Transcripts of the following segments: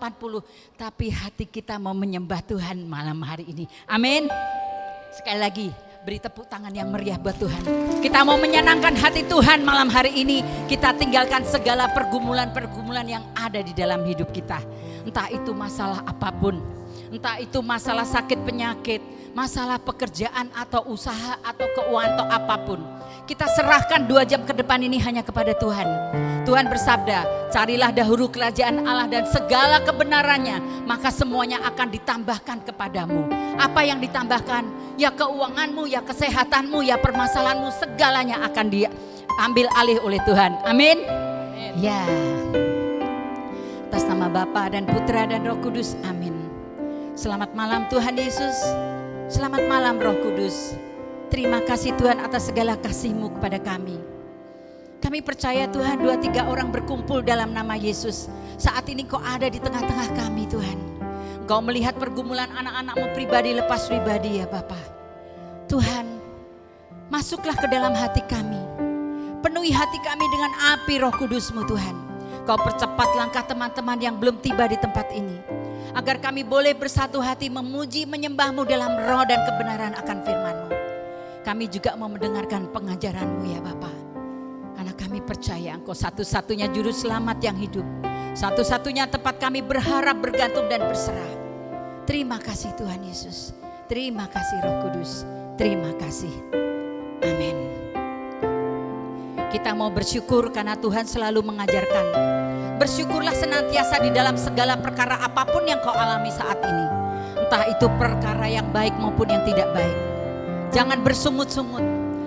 80, tapi hati kita mau menyembah Tuhan malam hari ini. Amin. Sekali lagi beri tepuk tangan yang meriah buat Tuhan. Kita mau menyenangkan hati Tuhan malam hari ini. Kita tinggalkan segala pergumulan-pergumulan yang ada di dalam hidup kita. Entah itu masalah apapun, entah itu masalah sakit penyakit, masalah pekerjaan atau usaha atau keuangan atau apapun. Kita serahkan 2 jam ke depan ini hanya kepada Tuhan. Tuhan bersabda, carilah dahulu kerajaan Allah dan segala kebenarannya, maka semuanya akan ditambahkan kepadamu. Apa yang ditambahkan? Ya keuanganmu, ya kesehatanmu, ya permasalahanmu, segalanya akan diambil alih oleh Tuhan. Amin. Ya. Atas nama Bapa dan Putra dan Roh Kudus. Amin. Selamat malam Tuhan Yesus. Selamat malam Roh Kudus. Terima kasih Tuhan atas segala kasih-Mu kepada kami. Kami percaya Tuhan 2-3 orang berkumpul dalam nama Yesus. Saat ini Kau ada di tengah-tengah kami Tuhan. Kau melihat pergumulan anak-anak-Mu pribadi lepas pribadi ya Bapa. Tuhan, masuklah ke dalam hati kami. Penuhi hati kami dengan api Roh Kudus-Mu Tuhan. Kau percepat langkah teman-teman yang belum tiba di tempat ini. Agar kami boleh bersatu hati memuji menyembah-Mu dalam roh dan kebenaran akan firman-Mu. Kami juga mau mendengarkan pengajaran-Mu ya Bapa. Karena kami percaya Engkau satu-satunya juru selamat yang hidup. Satu-satunya tempat kami berharap, bergantung dan berserah. Terima kasih Tuhan Yesus. Terima kasih Roh Kudus. Terima kasih. Amin. Kita mau bersyukur karena Tuhan selalu mengajarkan. Bersyukurlah senantiasa di dalam segala perkara apapun yang kau alami saat ini. Entah itu perkara yang baik maupun yang tidak baik. Jangan bersungut-sungut.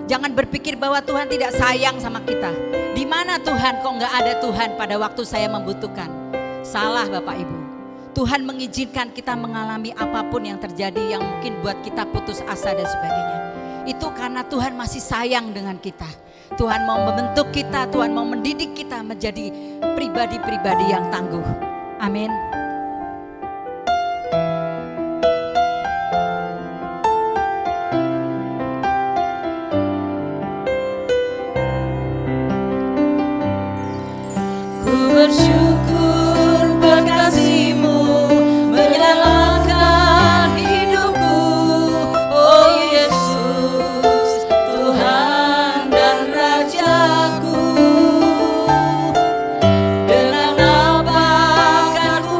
Jangan berpikir bahwa Tuhan tidak sayang sama kita. Di mana Tuhan, kok nggak ada Tuhan pada waktu saya membutuhkan? Salah Bapak Ibu. Tuhan mengizinkan kita mengalami apapun yang terjadi yang mungkin buat kita putus asa dan sebagainya. Itu karena Tuhan masih sayang dengan kita. Tuhan mau membentuk kita, Tuhan mau mendidik kita menjadi pribadi-pribadi yang tangguh. Amin. Bersyukur buat kasih-Mu menyelamatkan hidupku, oh Yesus, Tuhan dan Rajaku. Dengan apa akan ku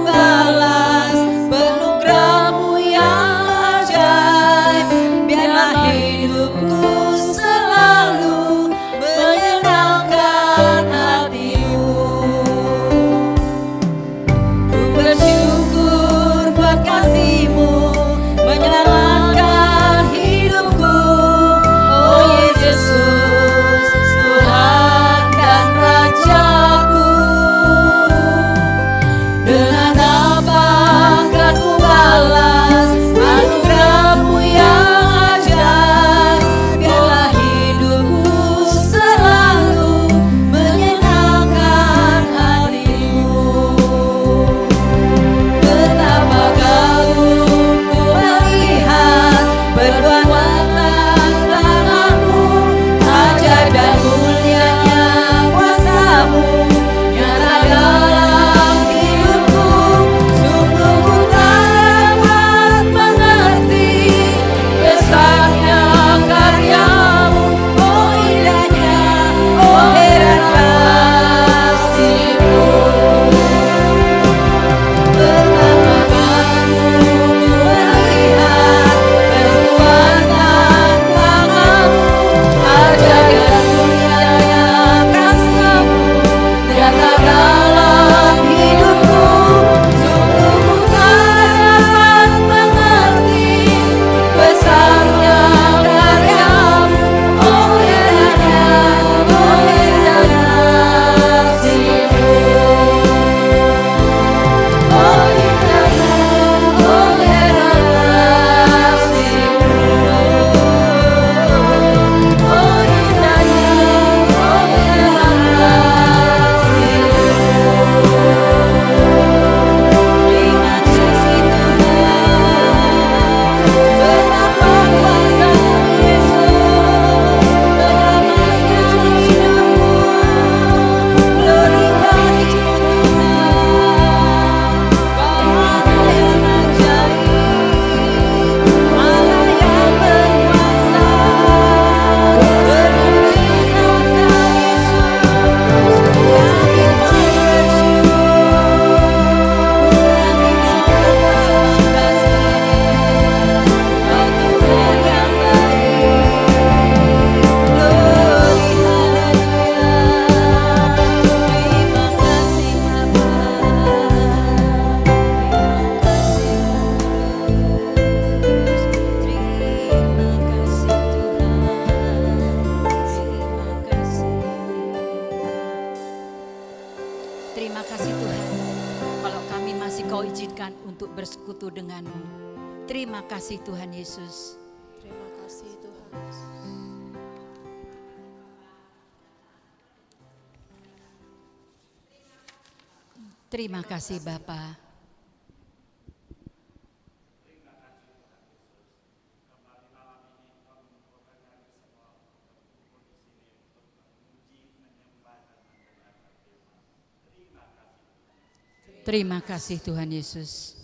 untuk bersekutu denganmu. Terima kasih Tuhan Yesus. Terima kasih Tuhan Yesus. Terima kasih Bapa. Terima kasih Tuhan Yesus.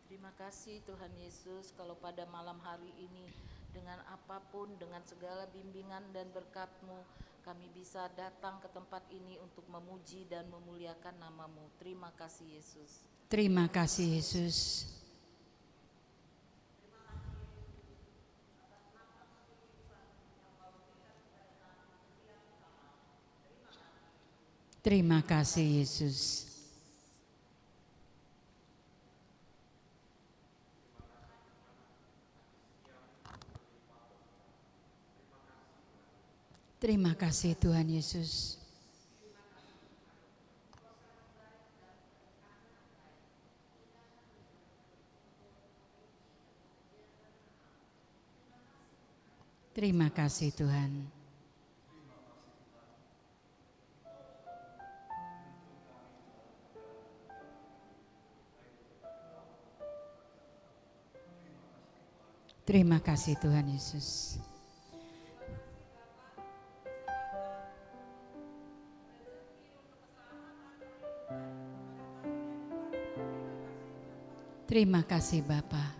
Terima kasih Tuhan Yesus, kalau pada malam hari ini dengan apapun, dengan segala bimbingan dan berkat-Mu, kami bisa datang ke tempat ini untuk memuji dan memuliakan nama-Mu. Terima kasih Yesus. Terima kasih Yesus. Terima kasih Yesus. Terima kasih Tuhan Yesus. Terima kasih Tuhan. Terima kasih Tuhan Yesus. Terima kasih Bapa.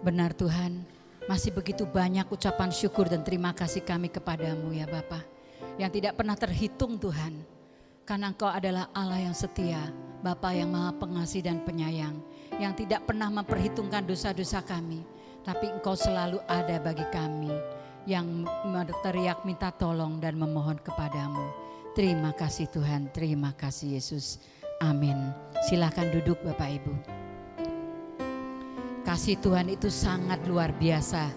Benar Tuhan, masih begitu banyak ucapan syukur dan terima kasih kami kepadamu ya Bapa, yang tidak pernah terhitung Tuhan, karena Engkau adalah Allah yang setia, Bapa yang maha pengasih dan penyayang, yang tidak pernah memperhitungkan dosa-dosa kami, tapi Engkau selalu ada bagi kami, yang berteriak minta tolong dan memohon kepadamu. Terima kasih Tuhan, terima kasih Yesus. Amin. Silakan duduk Bapak Ibu. Kasih Tuhan itu sangat luar biasa.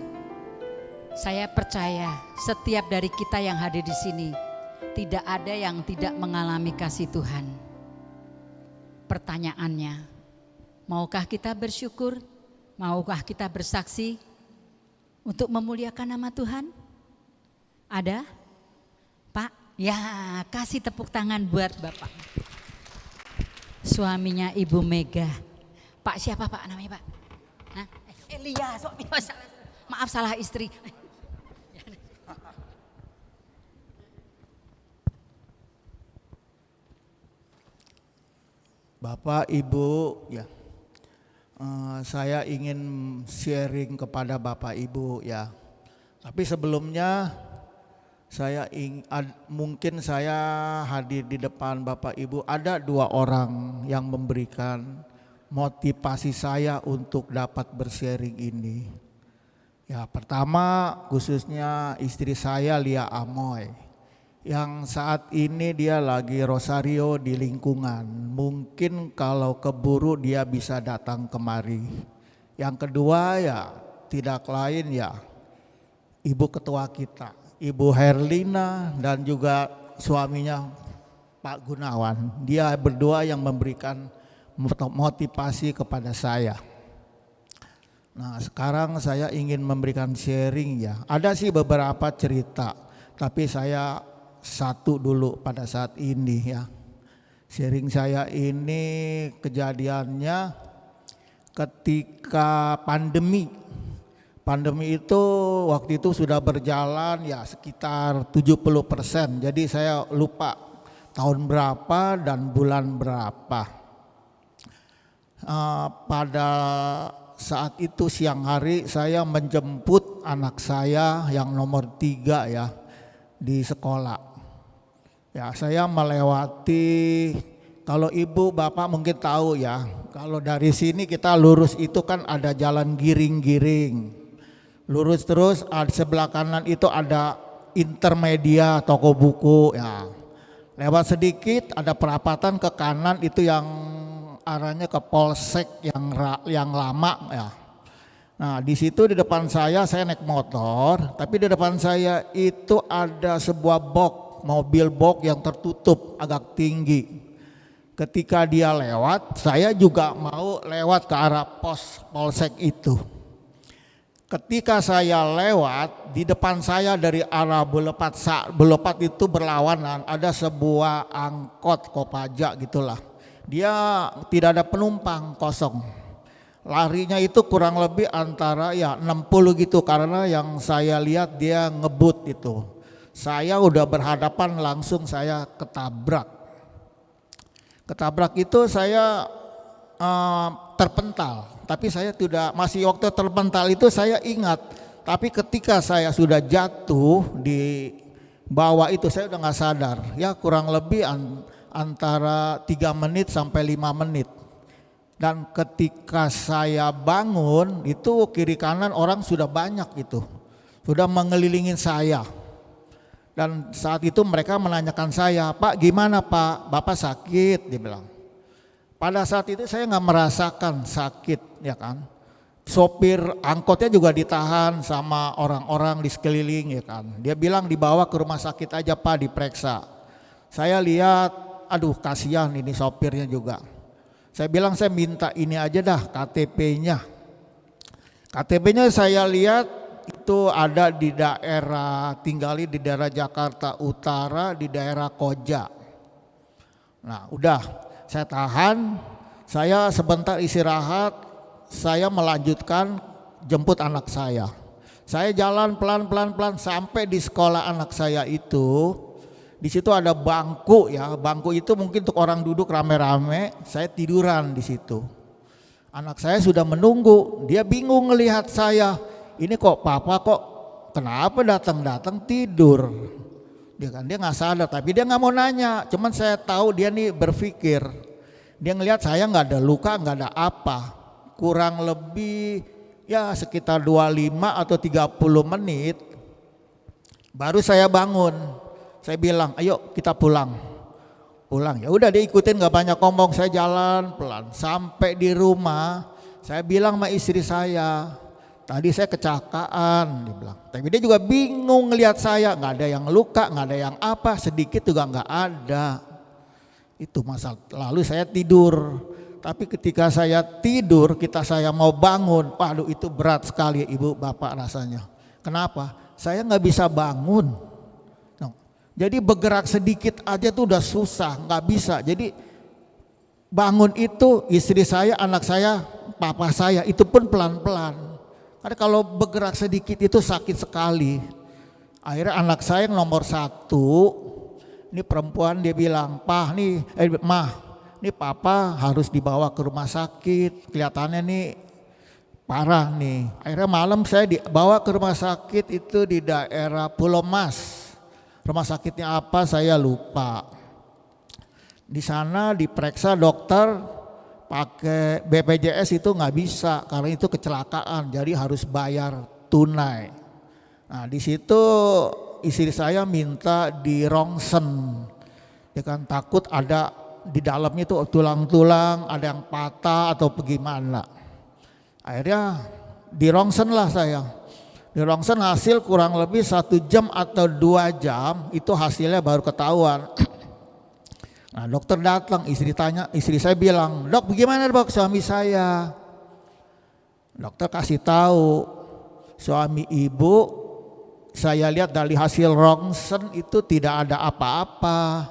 Saya percaya setiap dari kita yang hadir di sini tidak ada yang tidak mengalami kasih Tuhan. Pertanyaannya, maukah kita bersyukur? Maukah kita bersaksi untuk memuliakan nama Tuhan? Ada? Pak? Ya, kasih tepuk tangan buat Bapak. Suaminya Ibu Mega. Pak siapa Pak namanya Pak? Hah? Elia, maaf salah istri. Bapak, Ibu, ya, saya ingin sharing kepada Bapak Ibu ya. Tapi sebelumnya mungkin saya hadir di depan Bapak Ibu, ada 2 orang yang memberikan motivasi saya untuk dapat bersharing ini. Ya, pertama khususnya istri saya Lia Amoy, yang saat ini dia lagi rosario di lingkungan. Mungkin kalau keburu dia bisa datang kemari. Yang kedua ya tidak lain ya Ibu Ketua kita, Ibu Herlina, dan juga suaminya Pak Gunawan. Dia berdua yang memberikan motivasi kepada saya. Nah, sekarang saya ingin memberikan sharing ya. Ada sih beberapa cerita, tapi saya satu dulu pada saat ini ya. Sharing saya ini kejadiannya ketika pandemi. Pandemi itu waktu itu sudah berjalan ya sekitar 70%. Jadi saya lupa tahun berapa dan bulan berapa. Pada saat itu siang hari saya menjemput anak saya yang nomor 3 ya di sekolah. Ya, saya melewati, kalau ibu bapak mungkin tahu ya, kalau dari sini kita lurus itu kan ada jalan giring-giring. Lurus terus sebelah kanan itu ada Intermedia toko buku ya. Lewat sedikit ada perapatan ke kanan itu yang arahnya ke Polsek yang lama ya. Nah, di situ di depan saya naik motor, tapi di depan saya itu ada sebuah mobil box yang tertutup agak tinggi. Ketika dia lewat, saya juga mau lewat ke arah pos polsek itu. Ketika saya lewat, di depan saya dari arah Bolepat itu berlawanan, ada sebuah angkot Kopaja gitulah. Dia tidak ada penumpang, kosong. Larinya itu kurang lebih antara 60 gitu, karena yang saya lihat dia ngebut itu. Saya udah berhadapan, langsung saya ketabrak. Ketabrak itu saya terpental, tapi saya tidak, masih waktu terpental itu saya ingat, tapi ketika saya sudah jatuh di bawah itu saya udah nggak sadar, ya kurang lebih antara 3 menit sampai 5 menit. Dan ketika saya bangun itu kiri kanan orang sudah banyak itu, sudah mengelilingi saya. Dan saat itu mereka menanyakan saya, "Pak gimana Pak, Bapak sakit?" Dia bilang. Pada saat itu saya nggak merasakan sakit, ya kan. Sopir angkotnya juga ditahan sama orang-orang di sekeliling, ya kan. Dia bilang dibawa ke rumah sakit aja Pak, diperiksa. Saya lihat, aduh kasihan ini sopirnya juga. Saya bilang saya minta ini aja dah KTP-nya. KTP-nya saya lihat itu ada di daerah, tinggali di daerah Jakarta Utara, di daerah Koja. Nah udah, saya tahan, saya sebentar istirahat, saya melanjutkan jemput anak saya. Saya jalan pelan-pelan sampai di sekolah anak saya itu. Di situ ada bangku ya, bangku itu mungkin untuk orang duduk rame-rame, saya tiduran di situ. Anak saya sudah menunggu, dia bingung ngelihat saya. Ini kok papa kok kenapa datang tidur? Dia nggak sadar, tapi dia nggak mau nanya. Cuman saya tahu dia nih berpikir, dia ngelihat saya nggak ada luka, nggak ada apa. Kurang lebih ya sekitar 25 atau 30 menit baru saya bangun. Saya bilang, ayo kita pulang. Ya udah dia ikutin, nggak banyak ngomong. Saya jalan pelan sampai di rumah. Saya bilang sama istri saya, tadi saya kecelakaan, dia bilang. Tapi dia juga bingung ngelihat saya, nggak ada yang luka, nggak ada yang apa, sedikit juga nggak ada. Itu masa lalu saya tidur. Tapi ketika saya tidur, saya mau bangun, waduh itu berat sekali ibu bapak rasanya. Kenapa? Saya nggak bisa bangun. No. Jadi bergerak sedikit aja tuh udah susah, nggak bisa. Jadi bangun itu istri saya, anak saya, papa saya itu pun pelan-pelan. Karena kalau bergerak sedikit itu sakit sekali. Akhirnya anak saya yang nomor 1, ini perempuan, dia bilang, Mah, ini papa harus dibawa ke rumah sakit. Kelihatannya nih parah nih. Akhirnya malam saya dibawa ke rumah sakit itu di daerah Pulau Mas. Rumah sakitnya apa saya lupa. Di sana diperiksa dokter, pakai BPJS itu nggak bisa karena itu kecelakaan, jadi harus bayar tunai. Nah di situ istri saya minta di rongsen, ya kan, takut ada di dalamnya itu tulang-tulang ada yang patah atau bagaimana. Akhirnya di rongsen lah saya. Di rongsen hasil kurang lebih 1 jam atau 2 jam itu hasilnya baru ketahuan. Nah dokter datang, istri saya bilang, "Dok bagaimana dok suami saya?" Dokter kasih tahu, suami ibu saya lihat dari hasil rongsen itu tidak ada apa-apa.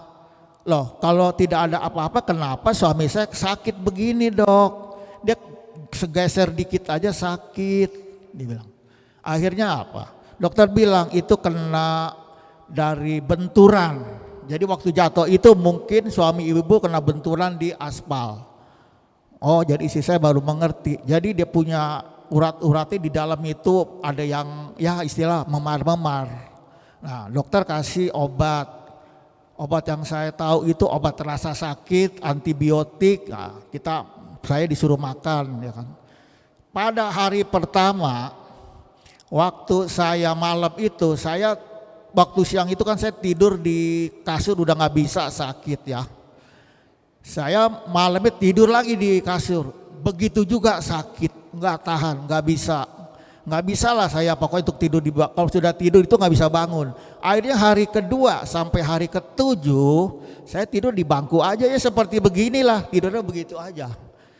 Loh kalau tidak ada apa-apa kenapa suami saya sakit begini dok? Dia segeser dikit aja sakit, dibilang. Akhirnya apa? Dokter bilang itu kena dari benturan. Jadi waktu jatuh itu mungkin suami ibu kena benturan di aspal. Oh jadi istri saya baru mengerti. Jadi dia punya urat-uratnya di dalam itu ada yang ya istilah memar-memar. Nah dokter kasih obat. Obat yang saya tahu itu obat terasa sakit, antibiotik. Nah, saya disuruh makan ya kan. Pada hari pertama waktu saya malam itu waktu siang itu kan saya tidur di kasur udah nggak bisa sakit ya. Saya malamnya tidur lagi di kasur, begitu juga sakit, nggak tahan, nggak bisa lah saya pokoknya untuk tidur kalau sudah tidur itu nggak bisa bangun. Akhirnya hari kedua sampai hari ke-7 saya tidur di bangku aja ya seperti beginilah, tidurnya begitu aja.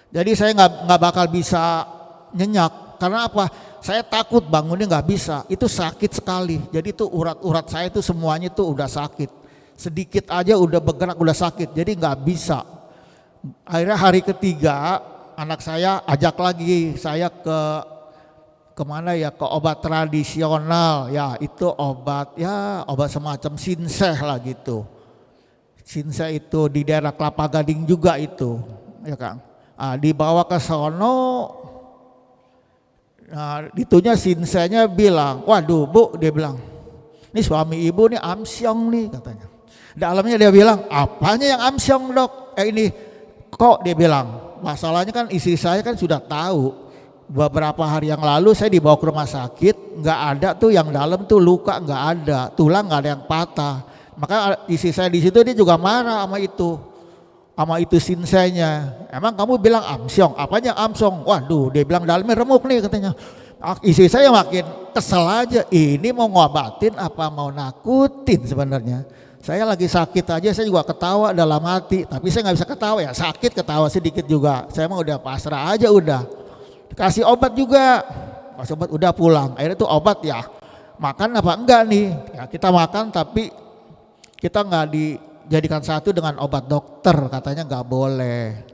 Jadi saya nggak bakal bisa nyenyak. Karena apa? Saya takut bangunnya nggak bisa. Itu sakit sekali. Jadi itu urat-urat saya itu semuanya itu udah sakit. Sedikit aja udah bergerak udah sakit. Jadi nggak bisa. Akhirnya hari ketiga anak saya ajak lagi saya kemana ya, ke obat tradisional ya, itu obat semacam sinseh lah gitu. Sinseh itu di daerah Kelapa Gading juga itu ya kan. Dibawa ke sono, itunya sinsehnya bilang, waduh Bu, dia bilang, ini suami ibu nih amsyong nih katanya. Dalamnya dia bilang, apanya yang amsyong dok? Ini kok, dia bilang, masalahnya kan istri saya kan sudah tahu beberapa hari yang lalu saya dibawa ke rumah sakit, nggak ada tuh yang dalam tuh luka, nggak ada, tulang nggak ada yang patah. Maka istri saya di situ dia juga marah sama itu sinsenya. Emang kamu bilang amsyong, apanya amsyong? Waduh, dia bilang dalamnya remuk nih katanya. Istri saya makin kesel aja, ini mau ngobatin apa mau nakutin sebenarnya. Saya lagi sakit aja saya juga ketawa dalam hati, tapi saya nggak bisa ketawa ya, sakit ketawa sedikit juga. Saya mah udah pasrah aja udah. Kasih obat juga, kasih obat udah pulang. Akhirnya tuh obat ya, makan apa enggak nih? Ya kita makan tapi kita nggak dijadikan satu dengan obat dokter, katanya nggak boleh.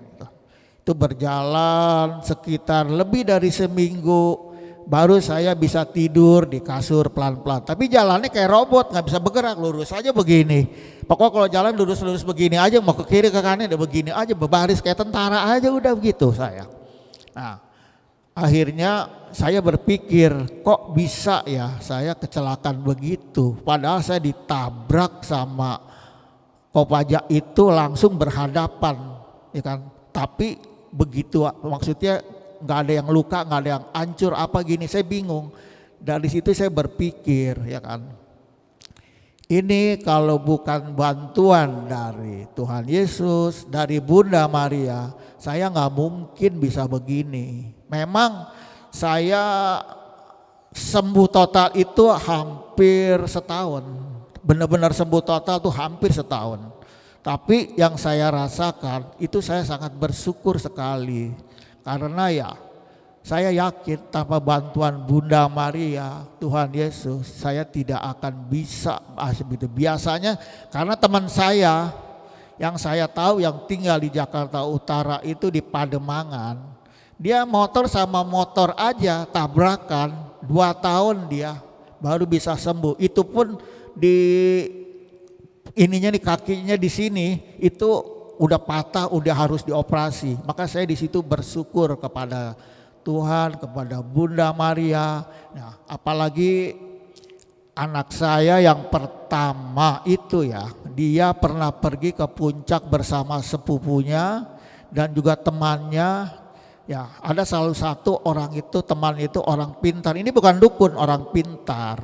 Itu berjalan sekitar lebih dari seminggu, baru saya bisa tidur di kasur pelan-pelan. Tapi jalannya kayak robot, nggak bisa bergerak, lurus aja begini. Pokoknya kalau jalan lurus-lurus begini aja, mau ke kiri ke kanan udah begini aja, berbaris kayak tentara aja udah begitu saya. Nah, akhirnya saya berpikir kok bisa ya saya kecelakaan begitu. Padahal saya ditabrak sama Kopaja itu langsung berhadapan, ya kan. Tapi begitu maksudnya nggak ada yang luka, nggak ada yang hancur apa gini, saya bingung. Dari situ saya berpikir ya kan, ini kalau bukan bantuan dari Tuhan Yesus, dari Bunda Maria, saya nggak mungkin bisa begini. Memang saya sembuh total itu hampir setahun, benar-benar sembuh total tuh hampir setahun. Tapi yang saya rasakan itu saya sangat bersyukur sekali. Karena ya saya yakin tanpa bantuan Bunda Maria, Tuhan Yesus, saya tidak akan bisa begitu. Biasanya karena teman saya yang saya tahu yang tinggal di Jakarta Utara itu di Pademangan, dia motor sama motor aja tabrakan 2 tahun dia baru bisa sembuh. Itu pun di ininya nih kakinya di sini itu udah patah, udah harus dioperasi. Maka saya di situ bersyukur kepada Tuhan, kepada Bunda Maria. Nah, apalagi anak saya yang pertama itu ya, dia pernah pergi ke puncak bersama sepupunya dan juga temannya. Ya, ada salah satu orang itu, teman itu orang pintar. Ini bukan dukun, orang pintar.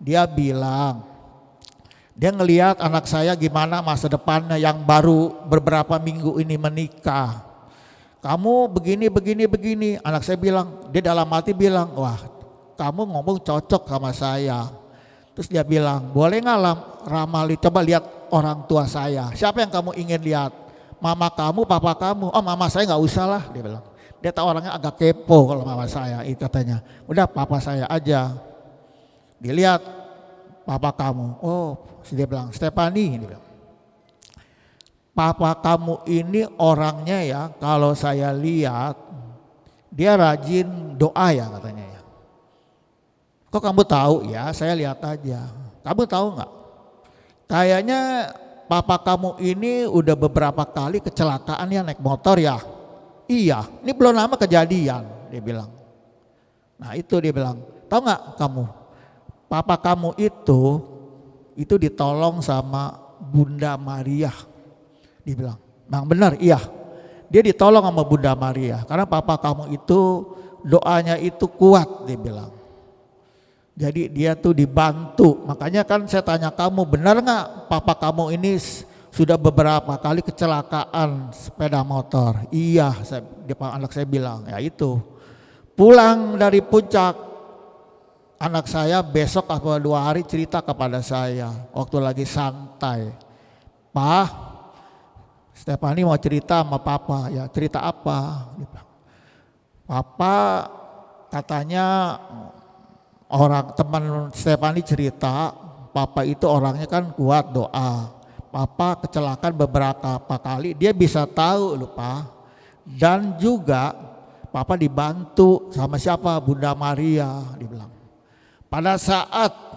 Dia bilang, dia ngelihat anak saya gimana masa depannya yang baru beberapa minggu ini menikah. Kamu begini. Anak saya bilang, dia dalam hati bilang, wah kamu ngomong cocok sama saya. Terus dia bilang, boleh nggak ramali, coba lihat orang tua saya. Siapa yang kamu ingin lihat? Mama kamu, papa kamu? Oh mama saya nggak usah lah, dia bilang. Dia tahu orangnya agak kepo kalau mama saya, itu katanya. Udah papa saya aja. Dilihat papa kamu, oh dia bilang, Stefani, dia bilang, papa kamu ini orangnya ya kalau saya lihat dia rajin doa ya katanya ya. Kok kamu tahu? Ya saya lihat aja. Kamu tahu nggak? Kayaknya papa kamu ini udah beberapa kali kecelakaan ya naik motor ya. Iya, ini belum lama kejadian, dia bilang. Nah itu dia bilang, tahu nggak kamu? Papa kamu itu ditolong sama Bunda Maria. Dia bilang, "Bang benar, iya. Dia ditolong sama Bunda Maria karena papa kamu itu doanya itu kuat," dia bilang. Jadi dia tuh dibantu. Makanya kan saya tanya kamu, benar nggak papa kamu ini sudah beberapa kali kecelakaan sepeda motor? Iya, anak saya bilang, ya itu. Pulang dari puncak, anak saya besok atau 2 hari cerita kepada saya waktu lagi santai, "Pak, Stefani mau cerita sama papa. Ya cerita apa? Dia bilang, papa katanya orang teman Stefani cerita, papa itu orangnya kan kuat doa. Papa kecelakaan beberapa kali, dia bisa tahu lupa. Dan juga papa dibantu sama siapa? Bunda Maria, dibilang. Pada saat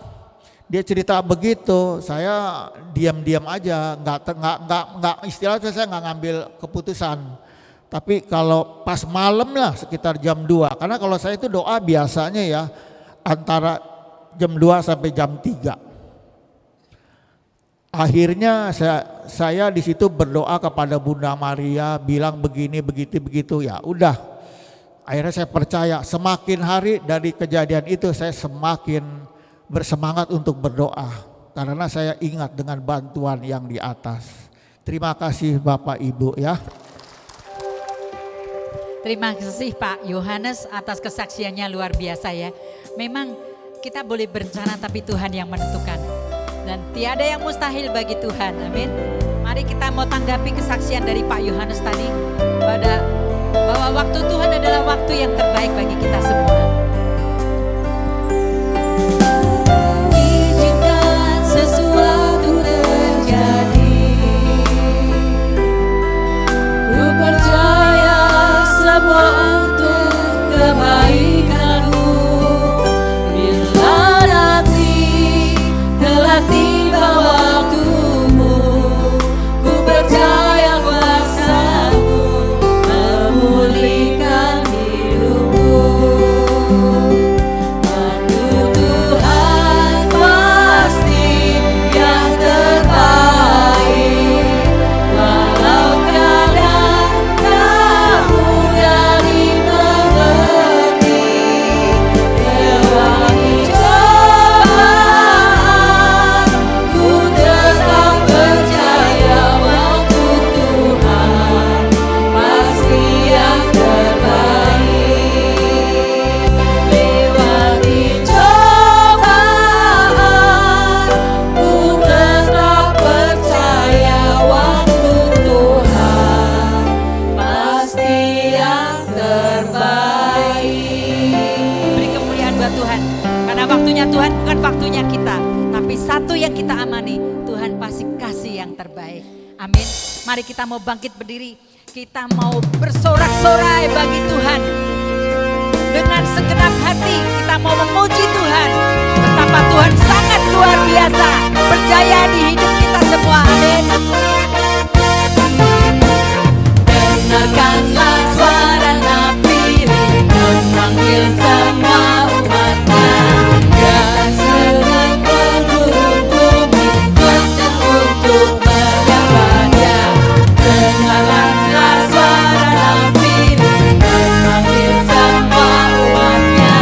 dia cerita begitu, saya diam-diam aja, nggak istilahnya saya nggak ngambil keputusan. Tapi kalau pas malam lah sekitar jam 2, karena kalau saya itu doa biasanya ya antara jam 2 sampai jam 3. Akhirnya saya di situ berdoa kepada Bunda Maria, bilang begini begitu ya udah. Akhirnya saya percaya, semakin hari dari kejadian itu saya semakin bersemangat untuk berdoa karena saya ingat dengan bantuan yang di atas. Terima kasih Bapak Ibu ya. Terima kasih Pak Yohanes atas kesaksiannya luar biasa ya. Memang kita boleh berencana tapi Tuhan yang menentukan. Dan tiada yang mustahil bagi Tuhan, amin. Mari kita mau tanggapi kesaksian dari Pak Yohanes tadi bahwa waktu Tuhan adalah waktu yang terbaik bagi kita semua. Izinkan sesuatu terjadi, ku percaya semua untuk kebaikanmu. Bila nanti telah tiba waktumu, ku percaya kuasa-Mu memulihkan hidupku. Waktu Tuhan pasti yang terbaik, walau kadang tak mudah dimengerti. Lewati cobaan, ku tetap percaya waktu Tuhan pasti yang terbaik. Lewati cobaan, ku tetap percaya waktu Tuhan pasti yang terbaik. Beri kemuliaan buat Tuhan. Karena waktunya Tuhan bukan waktunya kita. Tapi satu yang kita amani, Tuhan pasti kasih yang terbaik. Amin. Mari kita mau bangkit berdiri. Kita mau bersorak-sorai bagi Tuhan. Dengan segenap hati kita mau memuji Tuhan. Betapa Tuhan sangat luar biasa. Berjaya di hidup kita semua. Amin. Dengarkanlah suara nabi memanggil semua umatnya yang sedang mengurung bumi untuk menyembahnya. Dengarkanlah suara nabi memanggil semua umatnya.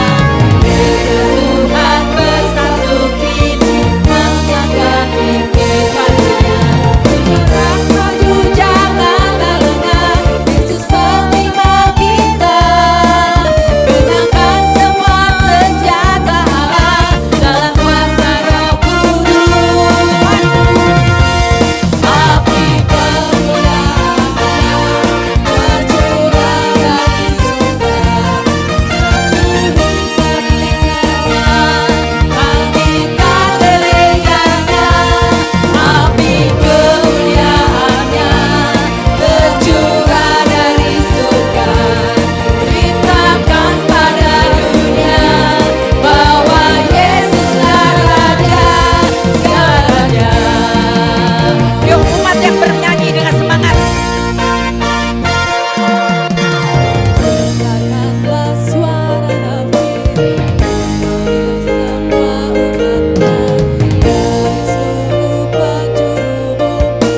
Tuhan bersatu kini mengangkat pikirannya. Surat maju janganlah lengah, Yesus menerima kita. Gunakan semua senjata Allah dalam kuasa Roh Kudus. Api kemuliaan bercurah dari surga, memenuhi keringatnya, hatikan lelehnya. Api kemuliaannya bercurah dari surga, beritakan pada dunia bahwa Yesuslah Raja segalanya. Yuk umat yang bernyanyi dengan semangat. Dengarkanlah suara nabi memanggil semua umatnya dari seluruh penjuru bumi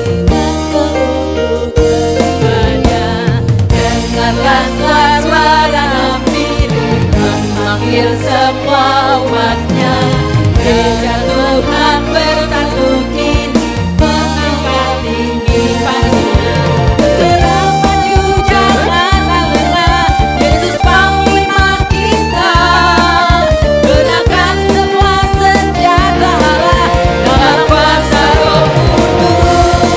untuk menyembahnya. Dengarkanlah suara nabi memanggil semua umatnya. Gereja Tuhan bersatu kini mengangkat tinggi panggilan. Berserah maju janganlah lengah, Yesus panglima kita. Gunakan semua senjata Allah dalam kuasa Roh Kudus.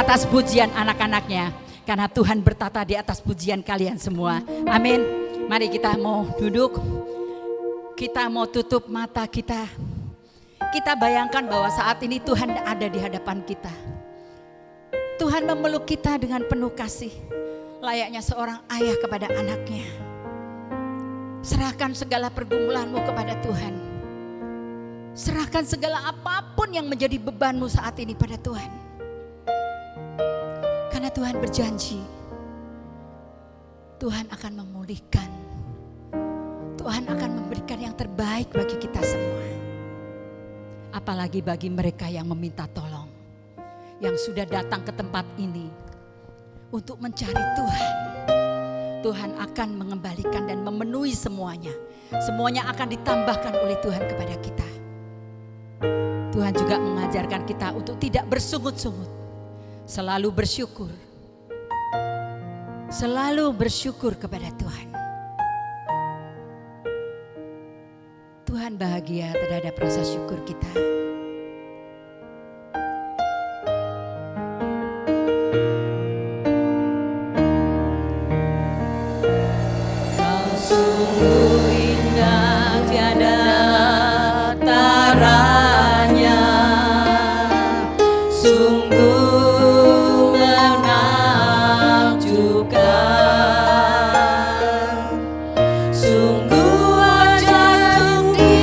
atas pujian anak-anaknya. Karena Tuhan bertata di atas pujian kalian semua. Amin. Mari kita mau duduk. Kita mau tutup mata kita. Kita bayangkan bahwa saat ini Tuhan ada di hadapan kita. Tuhan memeluk kita dengan penuh kasih. Layaknya seorang ayah kepada anaknya. Serahkan segala pergumulanmu kepada Tuhan. Serahkan segala apapun yang menjadi bebanmu saat ini pada Tuhan. Karena Tuhan berjanji, Tuhan akan memulihkan. Tuhan akan memberikan yang terbaik bagi kita semua. Apalagi bagi mereka yang meminta tolong, yang sudah datang ke tempat ini untuk mencari Tuhan. Tuhan akan mengembalikan dan memenuhi semuanya. Semuanya akan ditambahkan oleh Tuhan kepada kita. Tuhan juga mengajarkan kita untuk tidak bersungut-sungut. Selalu bersyukur. Selalu bersyukur kepada Tuhan. Tuhan bahagia terhadap rasa syukur kita. Kau sungguh indah tiada taranya, sungguh sungguh ajaib di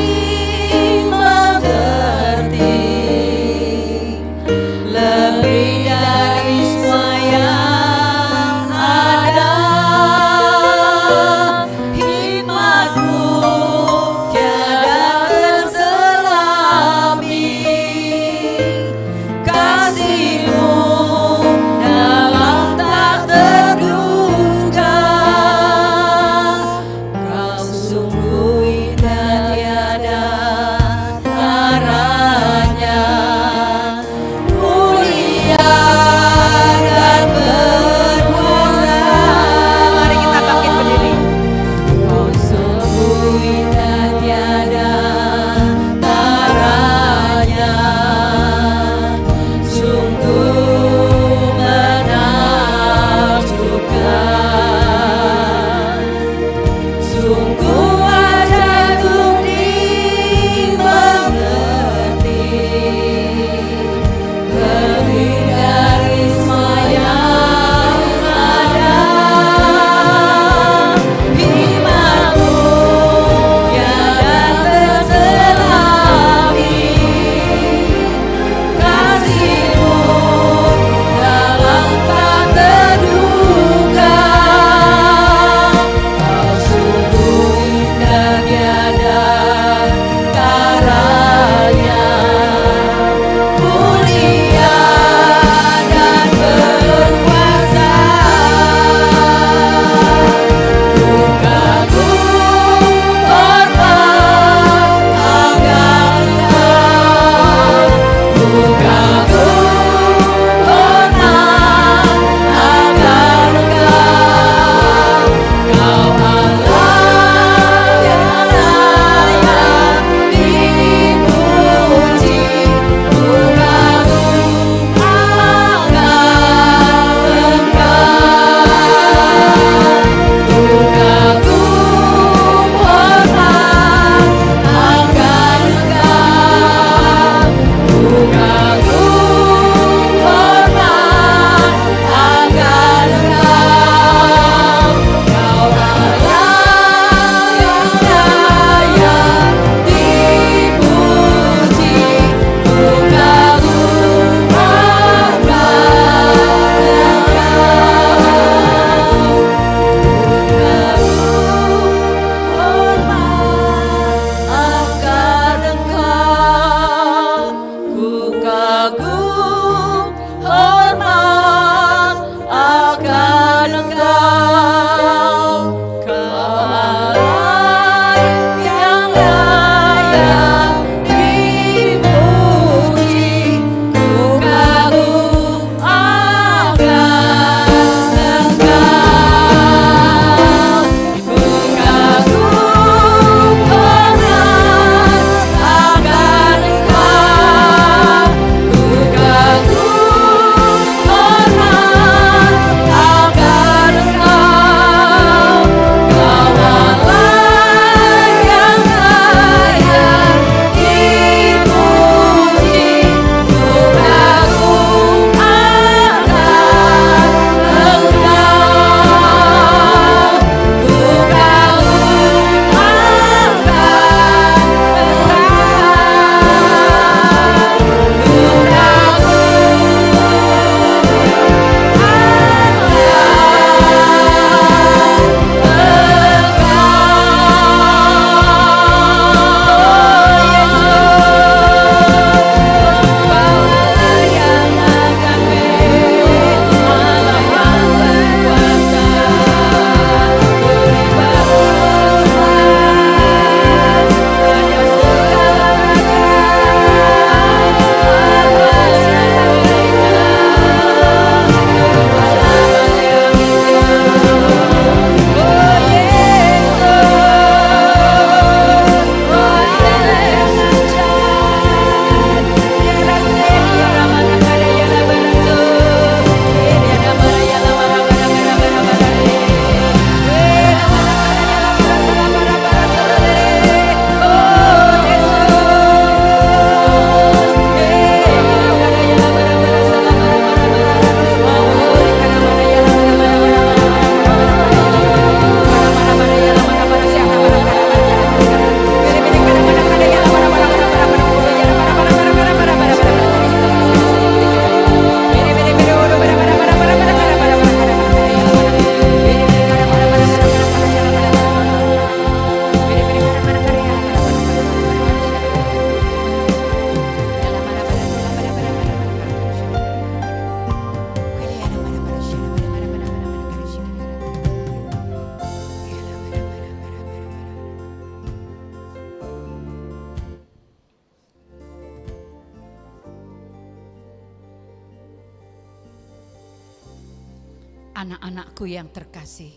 Anak-anakku yang terkasih,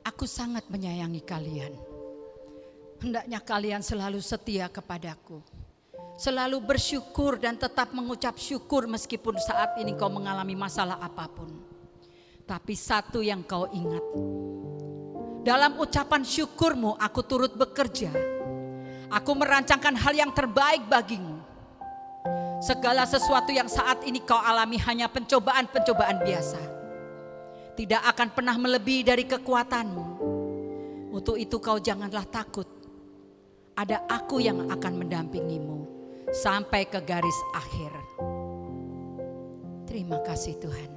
aku sangat menyayangi kalian. Hendaknya kalian selalu setia kepadaku, selalu bersyukur dan tetap mengucap syukur meskipun saat ini kau mengalami masalah apapun. Tapi satu yang kau ingat, dalam ucapan syukurmu aku turut bekerja. Aku merancangkan hal yang terbaik bagimu. Segala sesuatu yang saat ini kau alami hanya pencobaan-pencobaan biasa. Tidak akan pernah melebihi dari kekuatanmu. Untuk itu kau janganlah takut. Ada aku yang akan mendampingimu sampai ke garis akhir. Terima kasih Tuhan.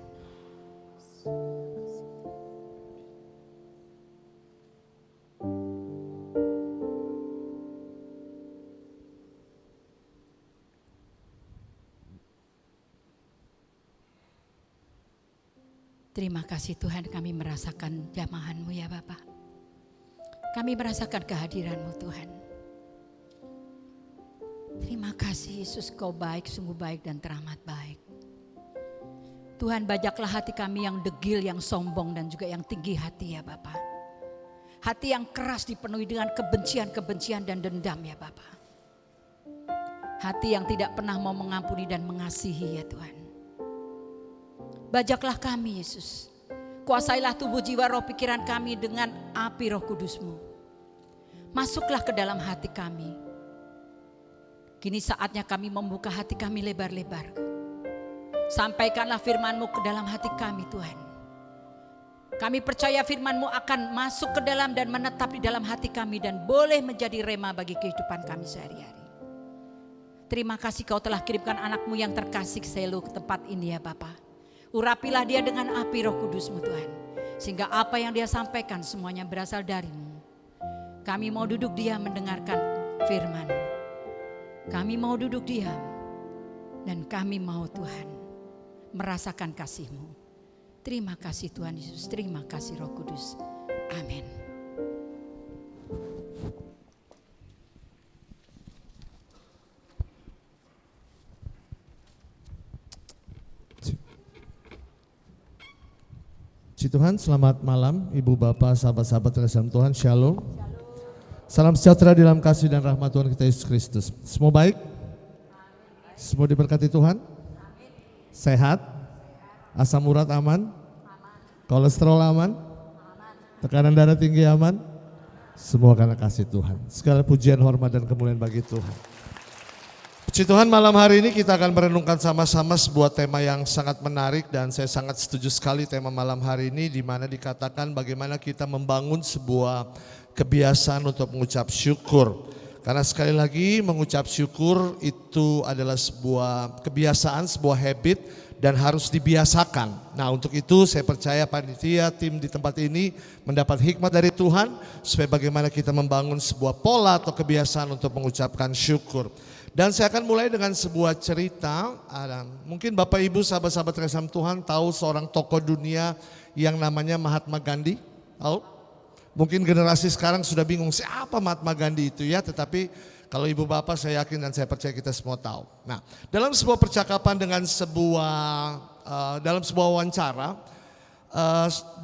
Terima kasih Tuhan, kami merasakan jamahan-Mu ya Bapak. Kami merasakan kehadiran-Mu Tuhan. Terima kasih Yesus, Kau baik, sungguh baik dan teramat baik. Tuhan, bajaklah hati kami yang degil, yang sombong dan juga yang tinggi hati ya Bapak. Hati yang keras dipenuhi dengan kebencian-kebencian dan dendam ya Bapak. Hati yang tidak pernah mau mengampuni dan mengasihi ya Tuhan. Bajaklah kami Yesus. Kuasailah tubuh, jiwa, roh, pikiran kami dengan api Roh Kudus-Mu. Masuklah ke dalam hati kami. Kini saatnya kami membuka hati kami lebar-lebar. Sampaikanlah firman-Mu ke dalam hati kami Tuhan. Kami percaya firman-Mu akan masuk ke dalam dan menetap di dalam hati kami dan boleh menjadi rema bagi kehidupan kami sehari-hari. Terima kasih Kau telah kirimkan anak-Mu yang terkasih selalu ke tempat ini ya Bapa. Urapilah dia dengan api Roh Kudus-Mu Tuhan. Sehingga apa yang dia sampaikan semuanya berasal dari-Mu. Kami mau duduk diam mendengarkan firman. Kami mau duduk diam. Dan kami mau Tuhan merasakan kasih-Mu. Terima kasih Tuhan Yesus. Terima kasih Roh Kudus. Amin. Puji Tuhan, selamat malam Ibu Bapak, sahabat-sahabat terkasih Tuhan, Shalom. Salam sejahtera di dalam kasih dan rahmat Tuhan kita Yesus Kristus. Semua baik? Semua diberkati Tuhan? Sehat? Asam urat aman? Kolesterol aman? Tekanan darah tinggi aman? Semua karena kasih Tuhan. Segala pujian, hormat dan kemuliaan bagi Tuhan. Puji Tuhan, malam hari ini kita akan merenungkan sama-sama sebuah tema yang sangat menarik dan saya sangat setuju sekali tema malam hari ini di mana dikatakan bagaimana kita membangun sebuah kebiasaan untuk mengucap syukur. Karena sekali lagi mengucap syukur itu adalah sebuah kebiasaan, sebuah habit dan harus dibiasakan. Nah untuk itu saya percaya panitia, tim di tempat ini mendapat hikmat dari Tuhan supaya bagaimana kita membangun sebuah pola atau kebiasaan untuk mengucapkan syukur. Dan saya akan mulai dengan sebuah cerita. Mungkin Bapak Ibu sahabat-sahabat terkasih Tuhan tahu seorang tokoh dunia yang namanya Mahatma Gandhi. Tahu? Mungkin generasi sekarang sudah bingung siapa Mahatma Gandhi itu ya. Tetapi kalau Ibu Bapak saya yakin dan saya percaya kita semua tahu. Nah dalam sebuah percakapan dengan dalam sebuah wawancara.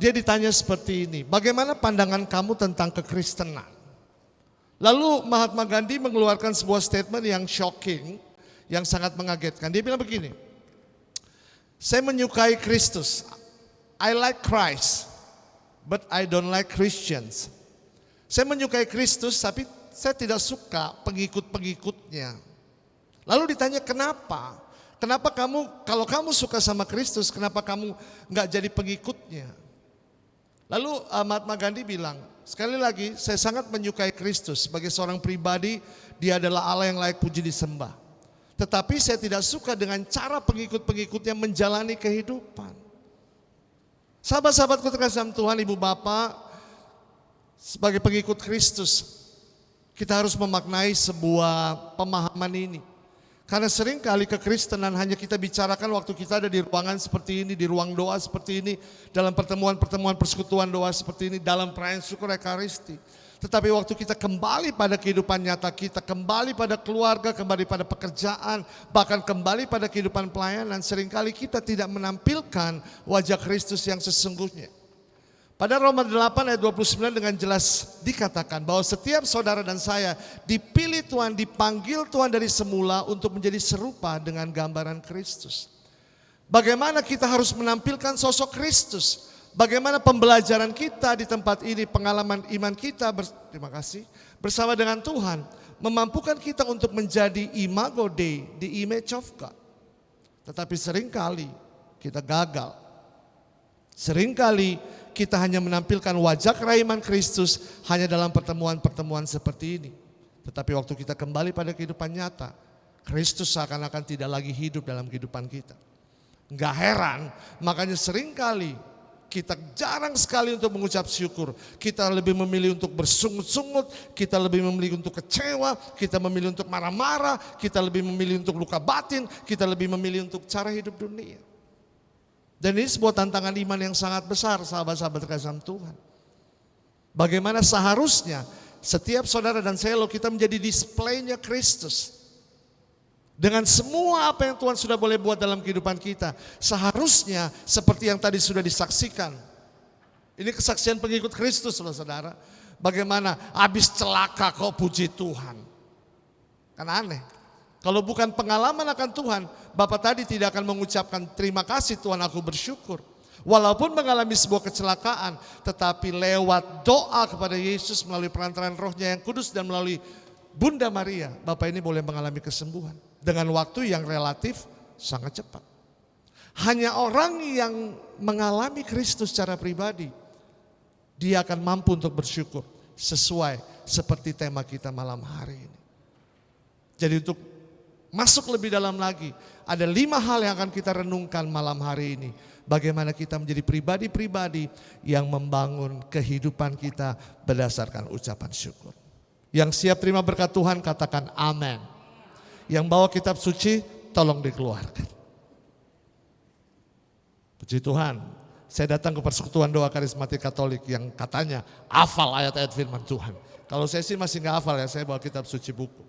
Dia ditanya seperti ini. Bagaimana pandangan kamu tentang kekristenan? Lalu Mahatma Gandhi mengeluarkan sebuah statement yang shocking, yang sangat mengagetkan. Dia bilang begini, saya menyukai Kristus, I like Christ, but I don't like Christians. Saya menyukai Kristus, tapi saya tidak suka pengikut-pengikutnya. Lalu ditanya kenapa? Kenapa kalau kamu suka sama Kristus, kenapa kamu nggak jadi pengikutnya? Lalu Mahatma Gandhi bilang, sekali lagi saya sangat menyukai Kristus. Sebagai seorang pribadi dia adalah Allah yang layak puji disembah. Tetapi saya tidak suka dengan cara pengikut-pengikutnya menjalani kehidupan. Sahabat-sahabatku terkasih Tuhan, Ibu Bapak, sebagai pengikut Kristus kita harus memaknai sebuah pemahaman ini. Karena seringkali kekristenan hanya kita bicarakan waktu kita ada di ruangan seperti ini, di ruang doa seperti ini, dalam pertemuan-pertemuan persekutuan doa seperti ini, dalam perayaan syukur Ekaristi. Tetapi waktu kita kembali pada kehidupan nyata kita, kembali pada keluarga, kembali pada pekerjaan, bahkan kembali pada kehidupan pelayanan, seringkali kita tidak menampilkan wajah Kristus yang sesungguhnya. Pada Roma 8 ayat 29 dengan jelas dikatakan bahwa setiap saudara dan saya dipilih Tuhan, dipanggil Tuhan dari semula untuk menjadi serupa dengan gambaran Kristus. Bagaimana kita harus menampilkan sosok Kristus? Bagaimana pembelajaran kita di tempat ini, pengalaman iman kita terima kasih, bersama dengan Tuhan memampukan kita untuk menjadi imago Dei, the image of God. Tetapi seringkali kita gagal. Seringkali kita hanya menampilkan wajah kerahiman Kristus hanya dalam pertemuan-pertemuan seperti ini. Tetapi waktu kita kembali pada kehidupan nyata, Kristus seakan-akan tidak lagi hidup dalam kehidupan kita. Enggak heran, makanya seringkali kita jarang sekali untuk mengucap syukur. Kita lebih memilih untuk bersungut-sungut, kita lebih memilih untuk kecewa, kita memilih untuk marah-marah, kita lebih memilih untuk luka batin, kita lebih memilih untuk cara hidup dunia. Dan ini sebuah tantangan iman yang sangat besar, sahabat-sahabat terkasih Tuhan. Bagaimana seharusnya setiap saudara dan saya kita menjadi displaynya Kristus. Dengan semua apa yang Tuhan sudah boleh buat dalam kehidupan kita. Seharusnya seperti yang tadi sudah disaksikan. Ini kesaksian pengikut Kristus saudara. Bagaimana habis celaka kok puji Tuhan. Kan aneh. Kalau bukan pengalaman akan Tuhan, Bapak tadi tidak akan mengucapkan terima kasih Tuhan, aku bersyukur. Walaupun mengalami sebuah kecelakaan, tetapi lewat doa kepada Yesus melalui perantaraan Roh-Nya yang kudus dan melalui Bunda Maria, Bapak ini boleh mengalami kesembuhan dengan waktu yang relatif sangat cepat. Hanya orang yang mengalami Kristus secara pribadi, dia akan mampu untuk bersyukur sesuai seperti tema kita malam hari ini. Jadi untuk masuk lebih dalam lagi, ada 5 hal yang akan kita renungkan malam hari ini. Bagaimana kita menjadi pribadi-pribadi yang membangun kehidupan kita berdasarkan ucapan syukur. Yang siap terima berkat Tuhan katakan amin. Yang bawa kitab suci tolong dikeluarkan. Puji Tuhan, saya datang ke persekutuan doa karismatik Katolik yang katanya hafal ayat-ayat firman Tuhan. Kalau saya sih masih gak hafal ya, saya bawa kitab suci buku.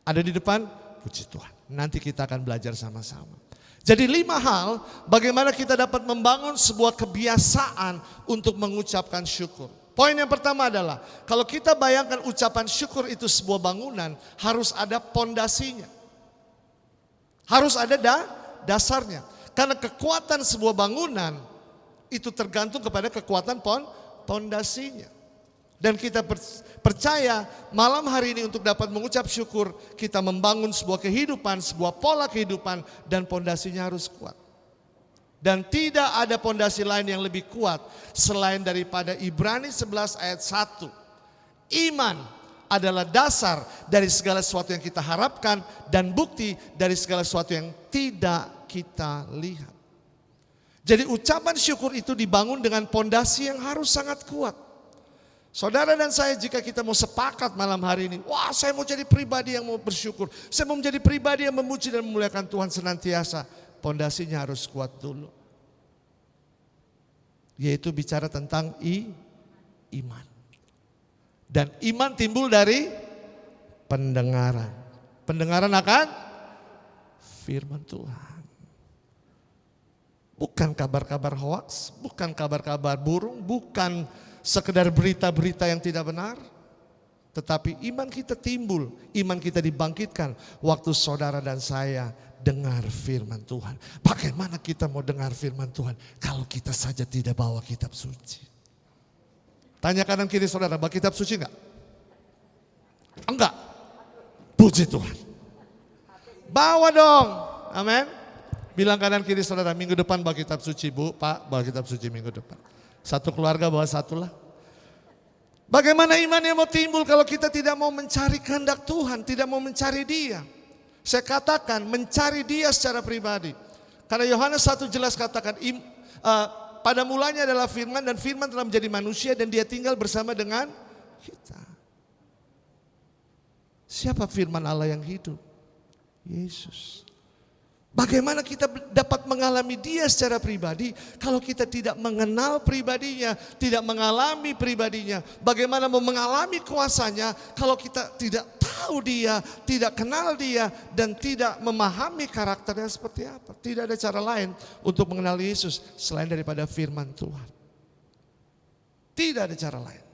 Ada di depan, puji Tuhan. Nanti kita akan belajar sama-sama. Jadi 5 hal bagaimana kita dapat membangun sebuah kebiasaan untuk mengucapkan syukur. Poin yang pertama adalah kalau kita bayangkan ucapan syukur itu sebuah bangunan, harus ada pondasinya. Harus ada dasarnya. Karena kekuatan sebuah bangunan itu tergantung kepada kekuatan pondasinya. Dan kita percaya malam hari ini untuk dapat mengucap syukur, kita membangun sebuah kehidupan, sebuah pola kehidupan dan pondasinya harus kuat. Dan tidak ada pondasi lain yang lebih kuat selain daripada Ibrani 11 ayat 1. Iman adalah dasar dari segala sesuatu yang kita harapkan dan bukti dari segala sesuatu yang tidak kita lihat. Jadi ucapan syukur itu dibangun dengan pondasi yang harus sangat kuat. Saudara dan saya jika kita mau sepakat malam hari ini, wah saya mau jadi pribadi yang mau bersyukur, saya mau menjadi pribadi yang memuji dan memuliakan Tuhan senantiasa, pondasinya harus kuat dulu. Yaitu bicara tentang iman. Dan iman timbul dari pendengaran. Pendengaran akan firman Tuhan. Bukan kabar-kabar hoaks, bukan kabar-kabar burung, bukan sekedar berita-berita yang tidak benar. Tetapi iman kita timbul, iman kita dibangkitkan waktu saudara dan saya dengar firman Tuhan. Bagaimana kita mau dengar firman Tuhan kalau kita saja tidak bawa kitab suci? Tanya kanan kiri saudara, bawa kitab suci enggak? Enggak. Puji Tuhan. Bawa dong. Amin. Bilang kanan kiri saudara, minggu depan bawa kitab suci Bu, Pak bawa kitab suci minggu depan. Satu keluarga bawa satu lah. Bagaimana iman yang mau timbul kalau kita tidak mau mencari kehendak Tuhan, tidak mau mencari Dia? Saya katakan mencari Dia secara pribadi. Karena Yohanes 1 jelas katakan pada mulanya adalah firman dan firman telah menjadi manusia dan Dia tinggal bersama dengan kita. Siapa firman Allah yang hidup? Yesus. Bagaimana kita dapat mengalami dia secara pribadi kalau kita tidak mengenal pribadinya, tidak mengalami pribadinya? Bagaimana mau mengalami kuasanya kalau kita tidak tahu dia, tidak kenal dia, dan tidak memahami karakternya seperti apa? Tidak ada cara lain untuk mengenal Yesus selain daripada firman Tuhan. Tidak ada cara lain.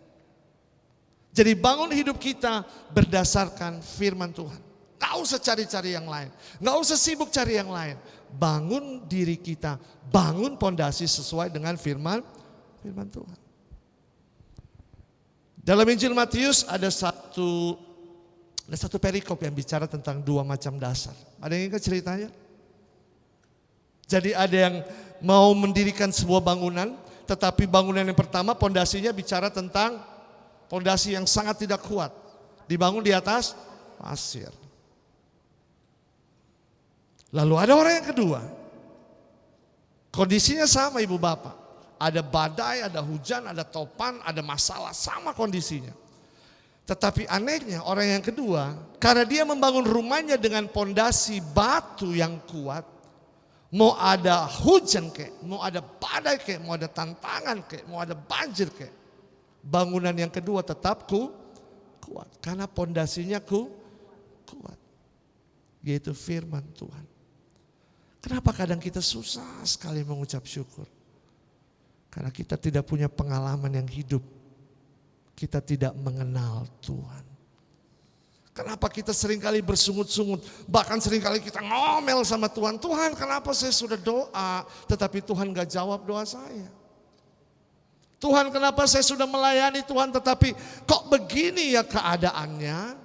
Jadi bangun hidup kita berdasarkan firman Tuhan. Gak usah cari-cari yang lain. Gak usah sibuk cari yang lain. Bangun diri kita. Bangun pondasi sesuai dengan firman Tuhan. Dalam Injil Matius ada satu perikop yang bicara tentang dua macam dasar. Ada yang ingat ceritanya? Jadi ada yang mau mendirikan sebuah bangunan. Tetapi bangunan yang pertama pondasinya bicara tentang pondasi yang sangat tidak kuat. Dibangun di atas pasir. Lalu ada orang yang kedua, kondisinya sama ibu bapak. Ada badai, ada hujan, ada topan, ada masalah, sama kondisinya. Tetapi anehnya orang yang kedua, karena dia membangun rumahnya dengan pondasi batu yang kuat, mau ada hujan kek, mau ada badai kek, mau ada tantangan kek, mau ada banjir kek, bangunan yang kedua tetap kuat. Karena pondasinya kuat, yaitu firman Tuhan. Kenapa kadang kita susah sekali mengucap syukur? Karena kita tidak punya pengalaman yang hidup. Kita tidak mengenal Tuhan. Kenapa kita seringkali bersungut-sungut, bahkan seringkali kita ngomel sama Tuhan. Tuhan, kenapa saya sudah doa, tetapi Tuhan gak jawab doa saya? Tuhan, kenapa saya sudah melayani Tuhan, tetapi kok begini ya keadaannya?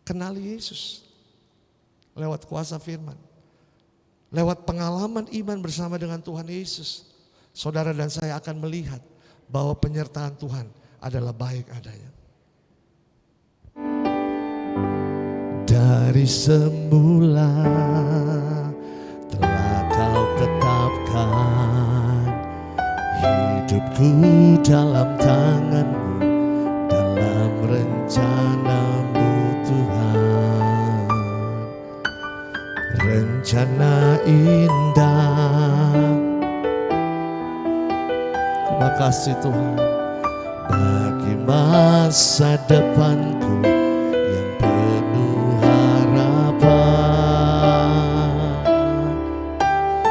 Kenali Yesus. Lewat kuasa firman. Lewat pengalaman iman bersama dengan Tuhan Yesus. Saudara dan saya akan melihat bahwa penyertaan Tuhan adalah baik adanya. Dari semula telah Kau tetapkan hidupku dalam tangan-Mu, dalam rencana-Mu Tuhan. Rencana indah. Terima kasih Tuhan bagi masa depanku yang penuh harapan.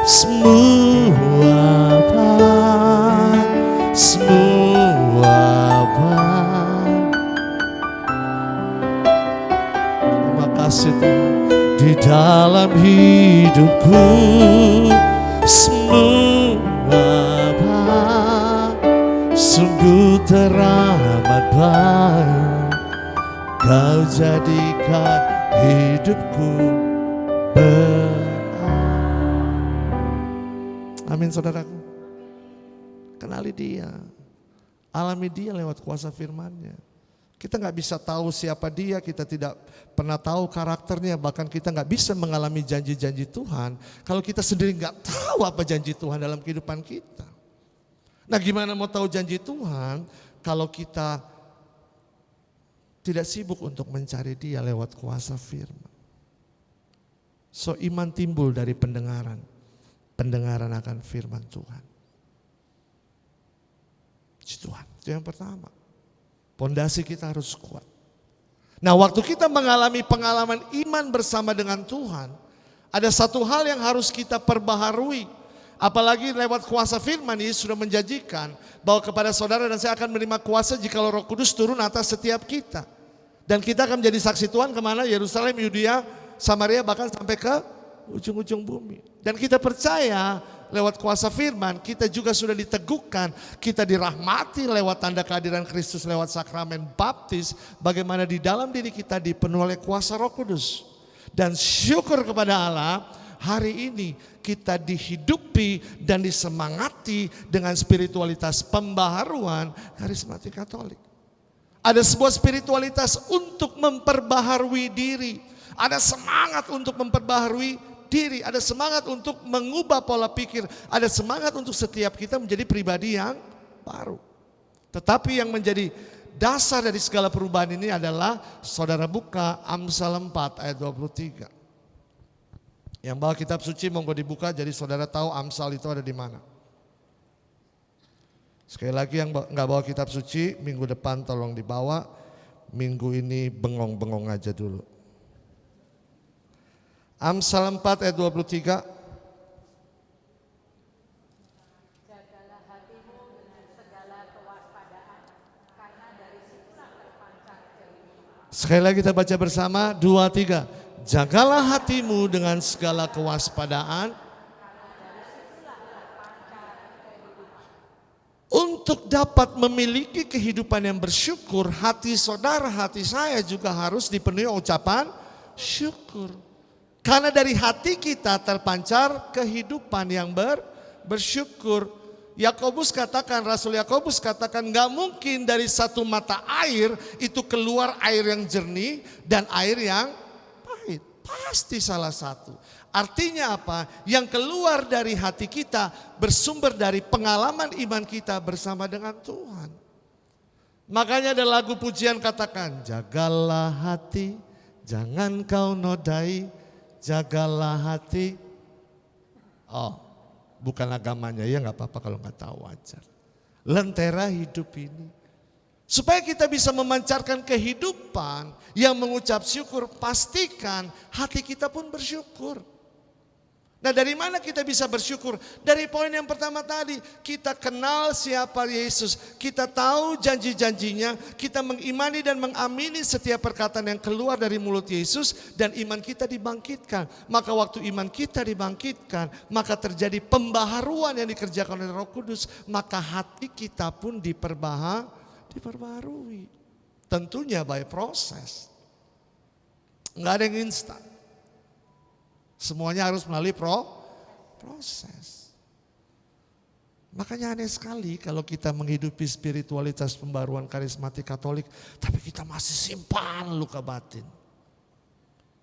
Semua terima kasih Tuhan. Di dalam hidupku semua sungguh teramat baik. Kau jadikan hidupku amin saudaraku. Kenali dia, alami dia lewat kuasa firman-Nya. Kita gak bisa tahu siapa dia, kita tidak pernah tahu karakternya, bahkan kita gak bisa mengalami janji-janji Tuhan kalau kita sendiri gak tahu apa janji Tuhan dalam kehidupan kita. Nah gimana mau tahu janji Tuhan kalau kita tidak sibuk untuk mencari dia lewat kuasa firman. So iman timbul dari pendengaran akan firman Tuhan. Tuhan, itu yang pertama. Pondasi kita harus kuat. Nah waktu kita mengalami pengalaman iman bersama dengan Tuhan, ada satu hal yang harus kita perbaharui. Apalagi lewat kuasa firman, Yesus sudah menjanjikan bahwa kepada saudara dan saya akan menerima kuasa jika Roh Kudus turun atas setiap kita. Dan kita akan menjadi saksi Tuhan kemana? Yerusalem, Yudea, Samaria, bahkan sampai ke ujung-ujung bumi. Dan kita percaya lewat kuasa firman kita juga sudah diteguhkan, kita dirahmati lewat tanda kehadiran Kristus lewat sakramen baptis, bagaimana di dalam diri kita dipenuhi oleh kuasa Roh Kudus. Dan syukur kepada Allah, hari ini kita dihidupi dan disemangati dengan spiritualitas pembaharuan karismatik Katolik. Ada sebuah spiritualitas untuk memperbaharui diri, ada semangat untuk memperbaharui diri, ada semangat untuk mengubah pola pikir, ada semangat untuk setiap kita menjadi pribadi yang baru. Tetapi yang menjadi dasar dari segala perubahan ini adalah saudara buka Amsal 4 ayat 23. Yang bawa kitab suci monggo dibuka jadi saudara tahu Amsal itu ada di mana. Sekali lagi yang nggak bawa kitab suci minggu depan tolong dibawa. Minggu ini bengong-bengong aja dulu. Amsal 4 ayat 23. Sekali lagi kita baca bersama, 2, 3. Jagalah hatimu dengan segala kewaspadaan untuk dapat memiliki kehidupan yang bersyukur. Hati saudara, hati saya juga harus dipenuhi ucapan syukur. Karena dari hati kita terpancar kehidupan yang bersyukur. Rasul Yakobus katakan gak mungkin dari satu mata air itu keluar air yang jernih dan air yang pahit. Pasti salah satu. Artinya apa? Yang keluar dari hati kita bersumber dari pengalaman iman kita bersama dengan Tuhan. Makanya ada lagu pujian katakan, jagalah hati, jangan kau nodai, jagalah hati. Oh, bukan agamanya, ya gak apa-apa kalau gak tahu, wajar. Lentera hidup ini. Supaya kita bisa memancarkan kehidupan yang mengucap syukur, pastikan hati kita pun bersyukur. Nah, dari mana kita bisa bersyukur? Dari poin yang pertama tadi, kita kenal siapa Yesus, kita tahu janji-janjinya, kita mengimani dan mengamini setiap perkataan yang keluar dari mulut Yesus dan iman kita dibangkitkan. Maka waktu iman kita dibangkitkan, maka terjadi pembaharuan yang dikerjakan oleh Roh Kudus, maka hati kita pun diperbaharui. Tentunya by proses. Enggak ada yang instan. Semuanya harus melalui proses. Makanya aneh sekali kalau kita menghidupi spiritualitas pembaruan karismatik Katolik, tapi kita masih simpan luka batin.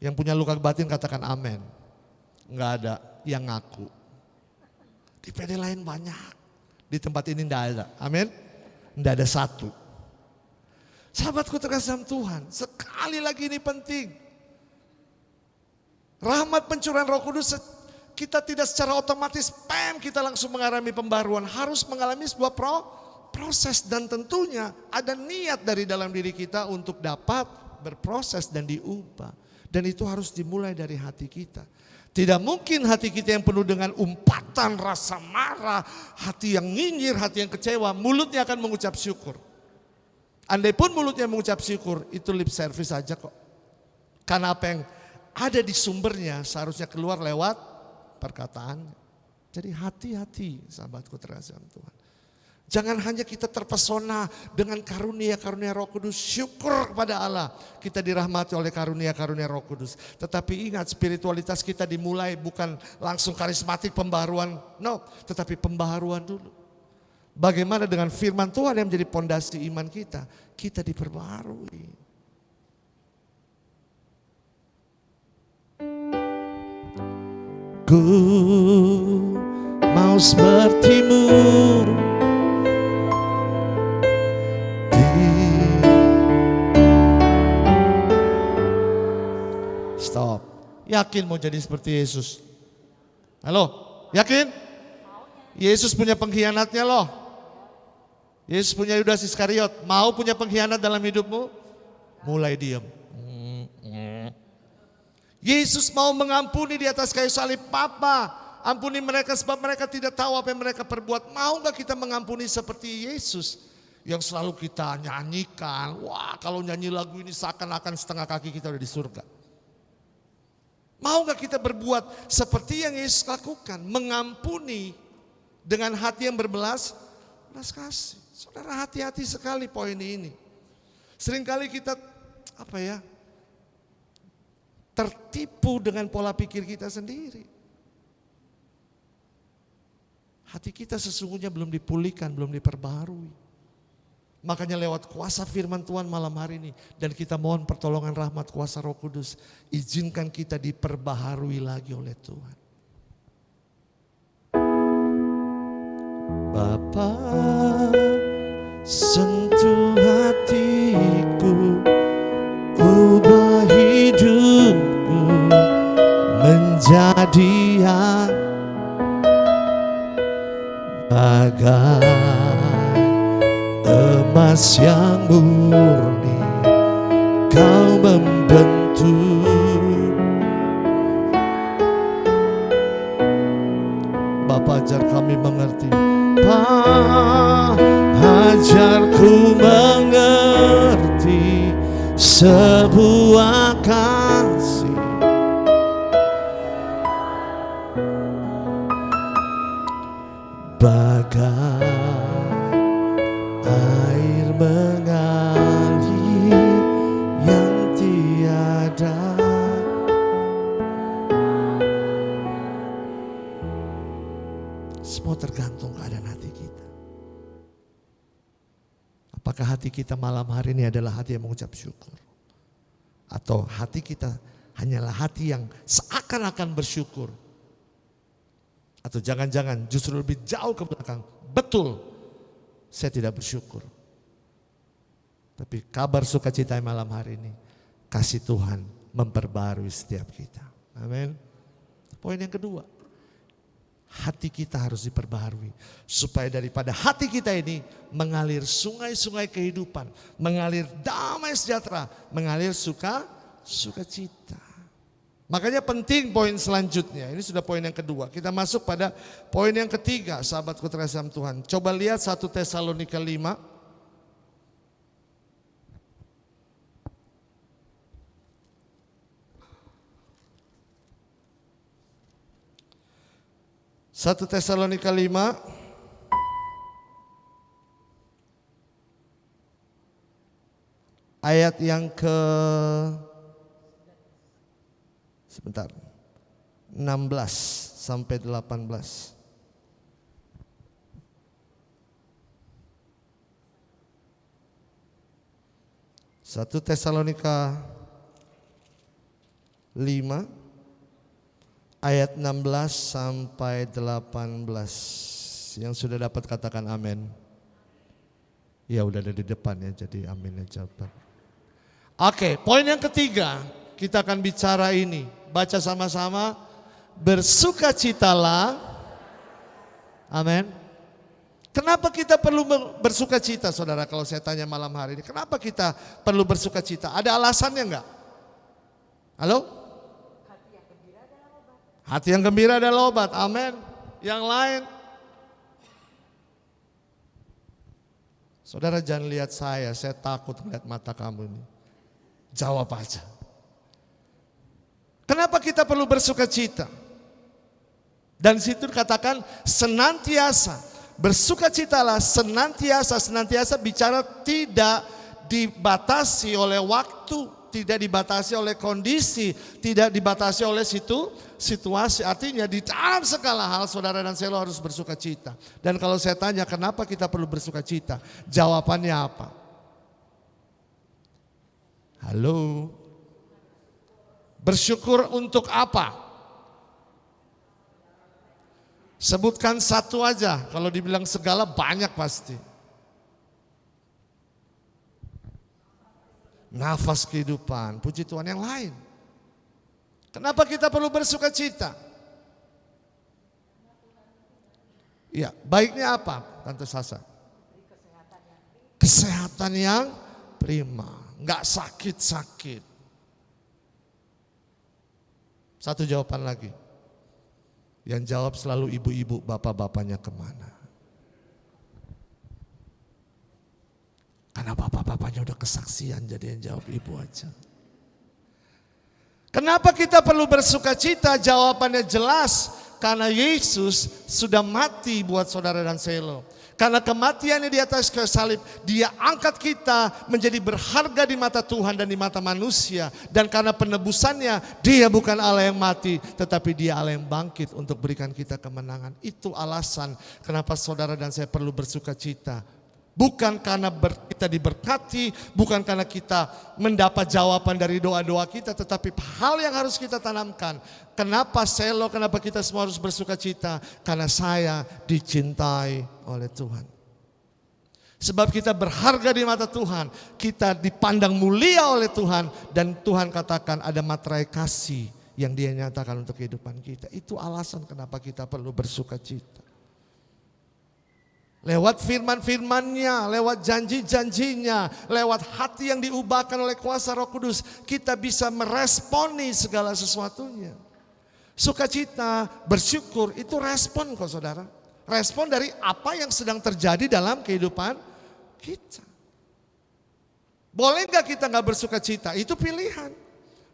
Yang punya luka batin katakan amin. Enggak ada yang ngaku. Di PD lain banyak. Di tempat ini enggak ada. Amin. Enggak ada satu. Sahabatku terkasih dalam Tuhan, sekali lagi ini penting. Rahmat pencurahan Roh Kudus kita tidak secara otomatis kita langsung mengalami pembaruan. Harus mengalami sebuah proses dan tentunya ada niat dari dalam diri kita untuk dapat berproses dan diubah. Dan itu harus dimulai dari hati kita. Tidak mungkin hati kita yang penuh dengan umpatan, rasa marah, hati yang nyinyir, hati yang kecewa, mulutnya akan mengucap syukur. Andai pun mulutnya mengucap syukur, itu lip service saja kok. Karena apa yang ada di sumbernya seharusnya keluar lewat perkataan. Jadi hati-hati sahabatku terkasih Tuhan. Jangan hanya kita terpesona dengan karunia-karunia Roh Kudus. Syukur kepada Allah kita dirahmati oleh karunia-karunia Roh Kudus. Tetapi ingat spiritualitas kita dimulai bukan langsung karismatik pembaharuan. No, tetapi pembaharuan dulu. Bagaimana dengan firman Tuhan yang menjadi pondasi iman kita? Kita diperbaharui. Ku mau sepertimu Stop. Yakin mau jadi seperti Yesus? Halo, yakin? Yesus punya pengkhianatnya loh. Yesus punya Yudas Iskariot. Mau punya pengkhianat dalam hidupmu? Mulai diam. Yesus mau mengampuni di atas kayu salib. Papa, ampuni mereka sebab mereka tidak tahu apa yang mereka perbuat. Mau gak kita mengampuni seperti Yesus? Yang selalu kita nyanyikan. Wah, kalau nyanyi lagu ini seakan-akan setengah kaki kita udah di surga. Mau gak kita berbuat seperti yang Yesus lakukan? Mengampuni dengan hati yang berbelas kasih. Saudara, hati-hati sekali poin ini. Seringkali kita tertipu dengan pola pikir kita sendiri. Hati kita sesungguhnya belum dipulihkan, belum diperbaharui. Makanya lewat kuasa firman Tuhan malam hari ini, dan kita mohon pertolongan rahmat kuasa Roh Kudus, izinkan kita diperbaharui lagi oleh Tuhan. Bapa, sentuh hati Dia bagai emas yang murni, Kau membentuk. Bapa, ajar kami mengerti. Ajarku mengerti sebuah kasih bagai air mengalir yang tiada. Semua tergantung keadaan hati kita. Apakah hati kita malam hari ini adalah hati yang mengucap syukur? Atau hati kita hanyalah hati yang seakan-akan bersyukur? Atau jangan-jangan justru lebih jauh ke belakang, betul saya tidak bersyukur. Tapi kabar sukacita malam hari ini, kasih Tuhan memperbarui setiap kita. Amin. Poin yang kedua, hati kita harus diperbaharui supaya daripada hati kita ini mengalir sungai-sungai kehidupan, mengalir damai sejahtera, mengalir sukacita. Makanya penting poin selanjutnya. Ini sudah poin yang kedua. Kita masuk pada poin yang ketiga, sahabatku terkasih Tuhan. Coba lihat 1 Tesalonika 5. Satu Tesalonika 5 ayat yang ke 16 sampai 18. Satu Tesalonika 5 ayat 16 sampai 18. Yang sudah dapat katakan amin. Ya udah ada di depan ya, jadi aminnya cepat. Oke, poin yang ketiga kita akan bicara ini. Baca sama-sama, bersukacitalah. Amin. Kenapa kita perlu bersukacita, saudara? Kalau saya tanya malam hari ini, kenapa kita perlu bersukacita? Ada alasannya enggak? Halo? Hati yang gembira adalah obat. Amin. Yang lain? Saudara jangan lihat saya takut melihat mata kamu ini. Jawab aja. Kenapa kita perlu bersukacita? Dan situ dikatakan senantiasa, bersukacitalah senantiasa bicara tidak dibatasi oleh waktu, tidak dibatasi oleh kondisi, tidak dibatasi oleh situasi. Artinya di dalam segala hal saudara dan saya harus bersukacita. Dan kalau saya tanya kenapa kita perlu bersukacita, jawabannya apa? Halo? Bersyukur untuk apa? Sebutkan satu aja, kalau dibilang segala banyak pasti. Nafas kehidupan, puji Tuhan. Yang lain. Kenapa kita perlu bersukacita? Ya, baiknya apa, Tante Sasa? Kesehatan yang prima, nggak sakit-sakit. Satu jawaban lagi. Yang jawab selalu ibu-ibu, bapak-bapaknya kemana? Karena bapak-bapaknya udah kesaksian, jadi yang jawab ibu aja. Kenapa kita perlu bersukacita? Jawabannya jelas, karena Yesus sudah mati buat saudara dan saya. Karena kematiannya di atas kayu salib, Dia angkat kita menjadi berharga di mata Tuhan dan di mata manusia. Dan karena penebusannya, Dia bukan Allah yang mati, tetapi Dia Allah yang bangkit untuk berikan kita kemenangan. Itu alasan kenapa saudara dan saya perlu bersukacita. Bukan karena kita diberkati, bukan karena kita mendapat jawaban dari doa-doa kita, tetapi hal yang harus kita tanamkan. Kenapa Selo, kenapa kita semua harus bersukacita? Karena saya dicintai oleh Tuhan. Sebab kita berharga di mata Tuhan, kita dipandang mulia oleh Tuhan, dan Tuhan katakan ada materai kasih yang Dia nyatakan untuk kehidupan kita. Itu alasan kenapa kita perlu bersuka cita. Lewat firman-firmannya, lewat janji-janjinya, lewat hati yang diubahkan oleh kuasa Roh Kudus, kita bisa meresponi segala sesuatunya. Sukacita, bersyukur, itu respon kok saudara. Respon dari apa yang sedang terjadi dalam kehidupan kita. Boleh gak kita gak bersuka cita? Itu pilihan.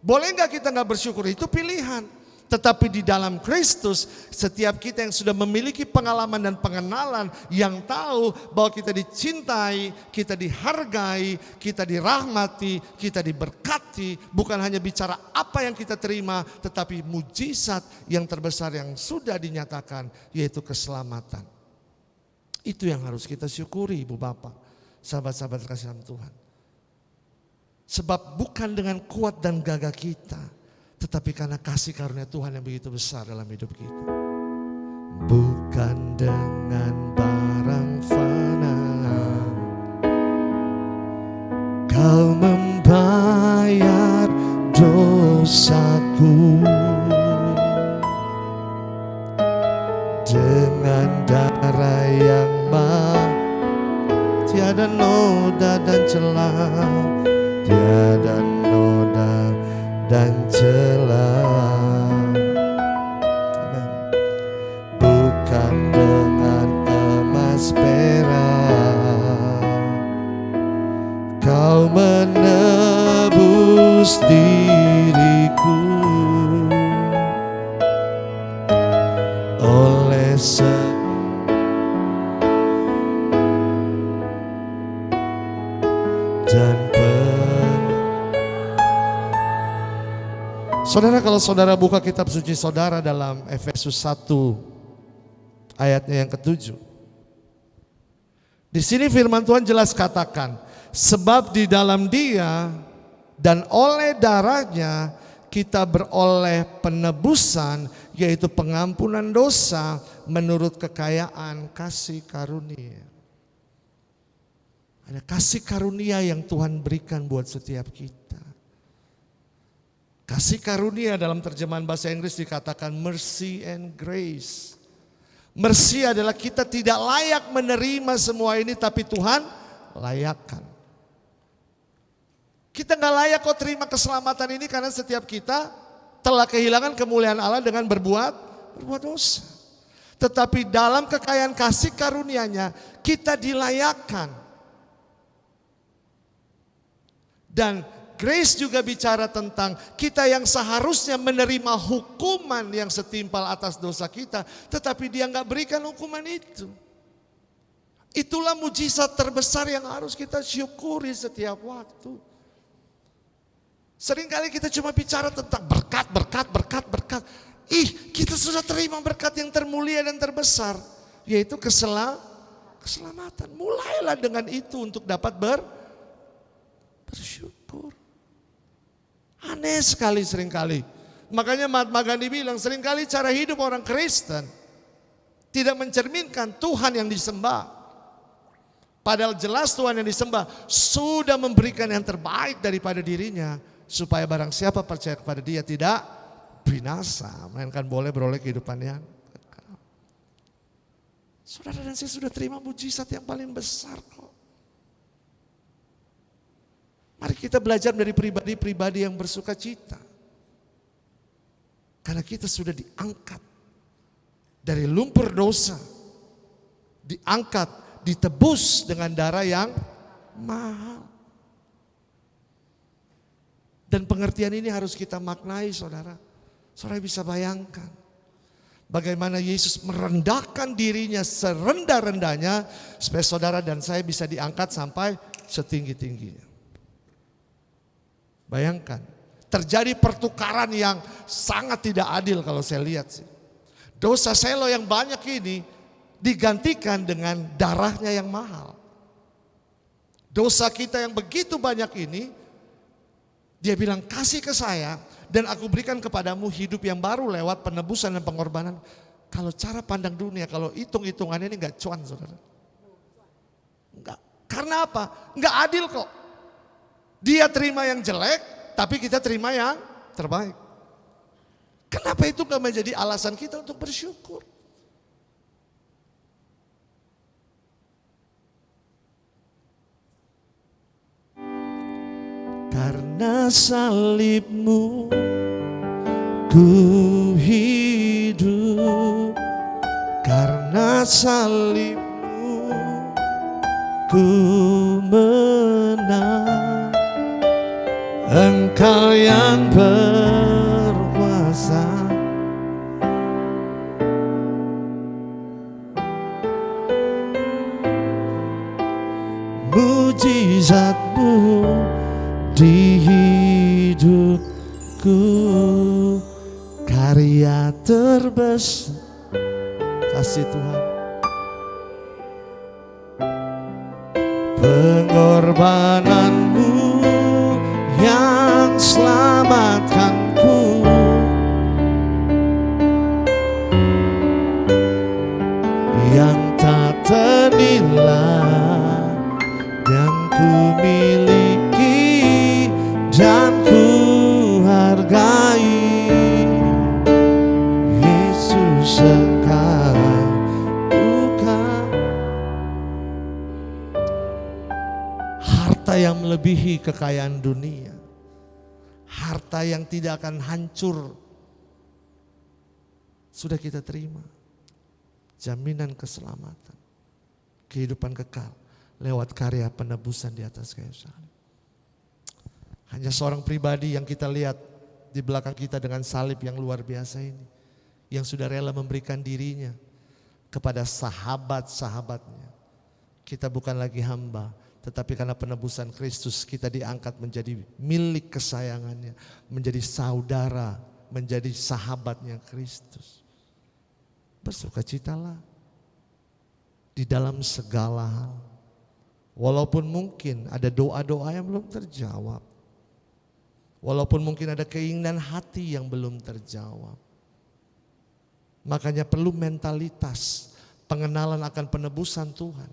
Boleh gak kita gak bersyukur? Itu pilihan. Tetapi di dalam Kristus, setiap kita yang sudah memiliki pengalaman dan pengenalan, yang tahu bahwa kita dicintai, kita dihargai, kita dirahmati, kita diberkati, bukan hanya bicara apa yang kita terima, tetapi mujizat yang terbesar yang sudah dinyatakan, yaitu keselamatan. Itu yang harus kita syukuri, Ibu Bapak, sahabat-sahabat kasih dalam Tuhan. Sebab bukan dengan kuat dan gagah kita, tetapi karena kasih karunia Tuhan yang begitu besar dalam hidup kita. Bukan dengan barang fana Kau membayar dosaku, dengan darah yang tiada noda dan celah, tiada noda dan celah. Bukan dengan emas perak Kau menebus diriku, oleh dan Saudara, kalau saudara buka kitab suci saudara dalam Efesus 1 ayatnya yang ke-7. Di sini firman Tuhan jelas katakan, sebab di dalam Dia dan oleh darahnya kita beroleh penebusan, yaitu pengampunan dosa menurut kekayaan kasih karunia. Ada kasih karunia yang Tuhan berikan buat setiap kita. Kasih karunia dalam terjemahan bahasa Inggris dikatakan mercy and grace. Mercy adalah kita tidak layak menerima semua ini, tapi Tuhan layakkan. Kita gak layak kok terima keselamatan ini karena setiap kita telah kehilangan kemuliaan Allah dengan berbuat dosa. Tetapi dalam kekayaan kasih karunia-Nya kita dilayakkan. Dan grace juga bicara tentang kita yang seharusnya menerima hukuman yang setimpal atas dosa kita, tetapi Dia gak berikan hukuman itu. Itulah mujizat terbesar yang harus kita syukuri setiap waktu. Seringkali kita cuma bicara tentang berkat. Kita sudah terima berkat yang termulia dan terbesar, yaitu keselamatan. Mulailah dengan itu untuk dapat bersyukur. Aneh sekali seringkali. Makanya Mahatma Gandhi bilang seringkali cara hidup orang Kristen tidak mencerminkan Tuhan yang disembah. Padahal jelas Tuhan yang disembah sudah memberikan yang terbaik daripada dirinya, supaya barang siapa percaya kepada Dia tidak binasa, melainkan boleh beroleh kehidupan yang kekal. Saudara dan saya sudah terima mujizat yang paling besar kok. Mari kita belajar dari pribadi-pribadi yang bersuka cita. Karena kita sudah diangkat dari lumpur dosa. Diangkat, ditebus dengan darah yang mahal. Dan pengertian ini harus kita maknai saudara. Saudara bisa bayangkan bagaimana Yesus merendahkan dirinya serendah-rendahnya supaya saudara dan saya bisa diangkat sampai setinggi-tingginya. Bayangkan, terjadi pertukaran yang sangat tidak adil kalau saya lihat sih. Dosa selo yang banyak ini digantikan dengan darahnya yang mahal. Dosa kita yang begitu banyak ini, Dia bilang kasih ke saya dan aku berikan kepadamu hidup yang baru lewat penebusan dan pengorbanan. Kalau cara pandang dunia, kalau hitung-hitungannya ini enggak cuan saudara. Enggak. Karena apa? Enggak adil kok. Dia terima yang jelek, tapi kita terima yang terbaik. Kenapa itu gak menjadi alasan kita untuk bersyukur? Karena salibmu ku hidup, karena salibmu ku menang. Engkau yang berkuasa, mujizatmu di hidupku, karya terbesar kasih Tuhan, pengorbananmu yang selamatkanku, yang tak ternilai dan ku miliki dan ku hargai. Yesus Engkau bukan harta yang melebihi kekayaan dunia, harta yang tidak akan hancur. Sudah kita terima jaminan keselamatan, kehidupan kekal lewat karya penebusan di atas kayu salib. Hanya seorang pribadi yang kita lihat di belakang kita dengan salib yang luar biasa ini, yang sudah rela memberikan dirinya kepada sahabat-sahabatnya. Kita bukan lagi hamba, tetapi karena penebusan Kristus kita diangkat menjadi milik kesayangannya, menjadi saudara, menjadi sahabatnya Kristus. Bersukacitalah di dalam segala hal. Walaupun mungkin ada doa-doa yang belum terjawab, walaupun mungkin ada keinginan hati yang belum terjawab. Makanya perlu mentalitas pengenalan akan penebusan Tuhan,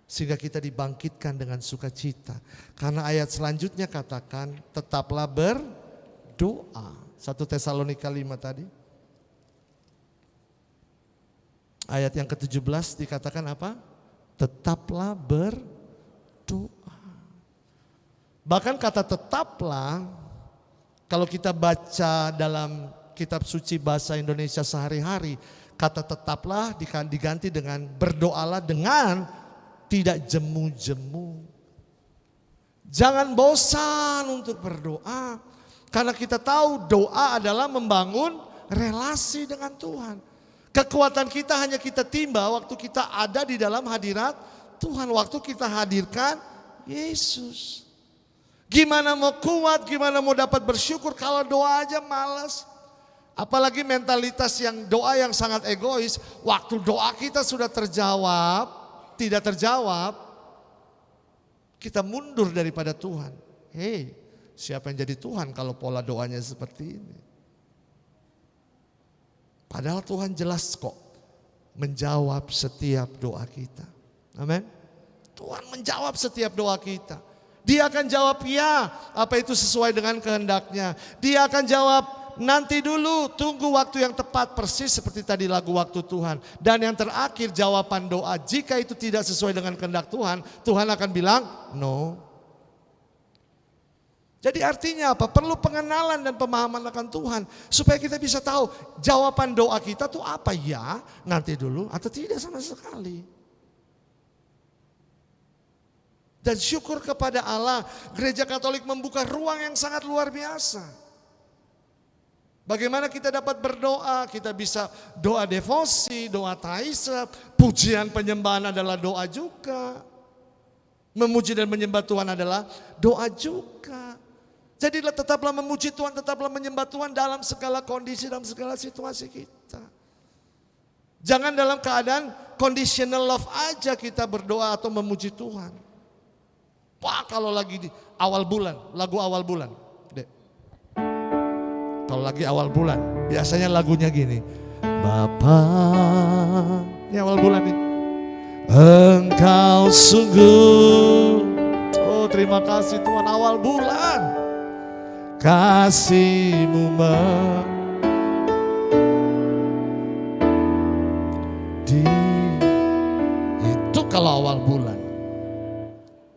sehingga kita dibangkitkan dengan sukacita. Karena ayat selanjutnya katakan tetaplah berdoa. 1 Tesalonika 5 tadi. Ayat yang ke-17 dikatakan apa? Tetaplah berdoa. Bahkan kata tetaplah, kalau kita baca dalam kitab suci bahasa Indonesia sehari-hari, kata tetaplah diganti dengan berdoalah dengan tidak jemu-jemu. Jangan bosan untuk berdoa, karena kita tahu doa adalah membangun relasi dengan Tuhan. Kekuatan kita hanya kita timba waktu kita ada di dalam hadirat Tuhan, waktu kita hadirkan Yesus. Gimana mau kuat, gimana mau dapat bersyukur kalau doa aja malas. Apalagi mentalitas yang doa yang sangat egois, waktu doa kita sudah terjawab, tidak terjawab, kita mundur daripada Tuhan. Hei, siapa yang jadi Tuhan kalau pola doanya seperti ini? Padahal Tuhan jelas kok menjawab setiap doa kita. Amin. Tuhan menjawab setiap doa kita. Dia akan jawab ya, apa itu sesuai dengan kehendaknya. Dia akan jawab nanti dulu, tunggu waktu yang tepat, persis seperti tadi lagu Waktu Tuhan. Dan yang terakhir jawaban doa, jika itu tidak sesuai dengan kehendak Tuhan, Tuhan akan bilang no. Jadi artinya apa? Perlu pengenalan dan pemahaman akan Tuhan supaya kita bisa tahu jawaban doa kita tuh apa, ya, nanti dulu atau tidak sama sekali. Dan syukur kepada Allah, Gereja Katolik membuka ruang yang sangat luar biasa. Bagaimana kita dapat berdoa, kita bisa doa devosi, doa taisab, pujian penyembahan adalah doa juga. Memuji dan menyembah Tuhan adalah doa juga. Jadi tetaplah memuji Tuhan, tetaplah menyembah Tuhan dalam segala kondisi, dalam segala situasi kita. Jangan dalam keadaan conditional love aja kita berdoa atau memuji Tuhan. Wah, kalau lagi di awal bulan, lagu awal bulan. Dek. Kalau lagi awal bulan, biasanya lagunya gini. Bapa, ini awal bulan nih. Engkau sungguh, oh terima kasih Tuhan, awal bulan. Kasih-Mu di itu kalau awal bulan.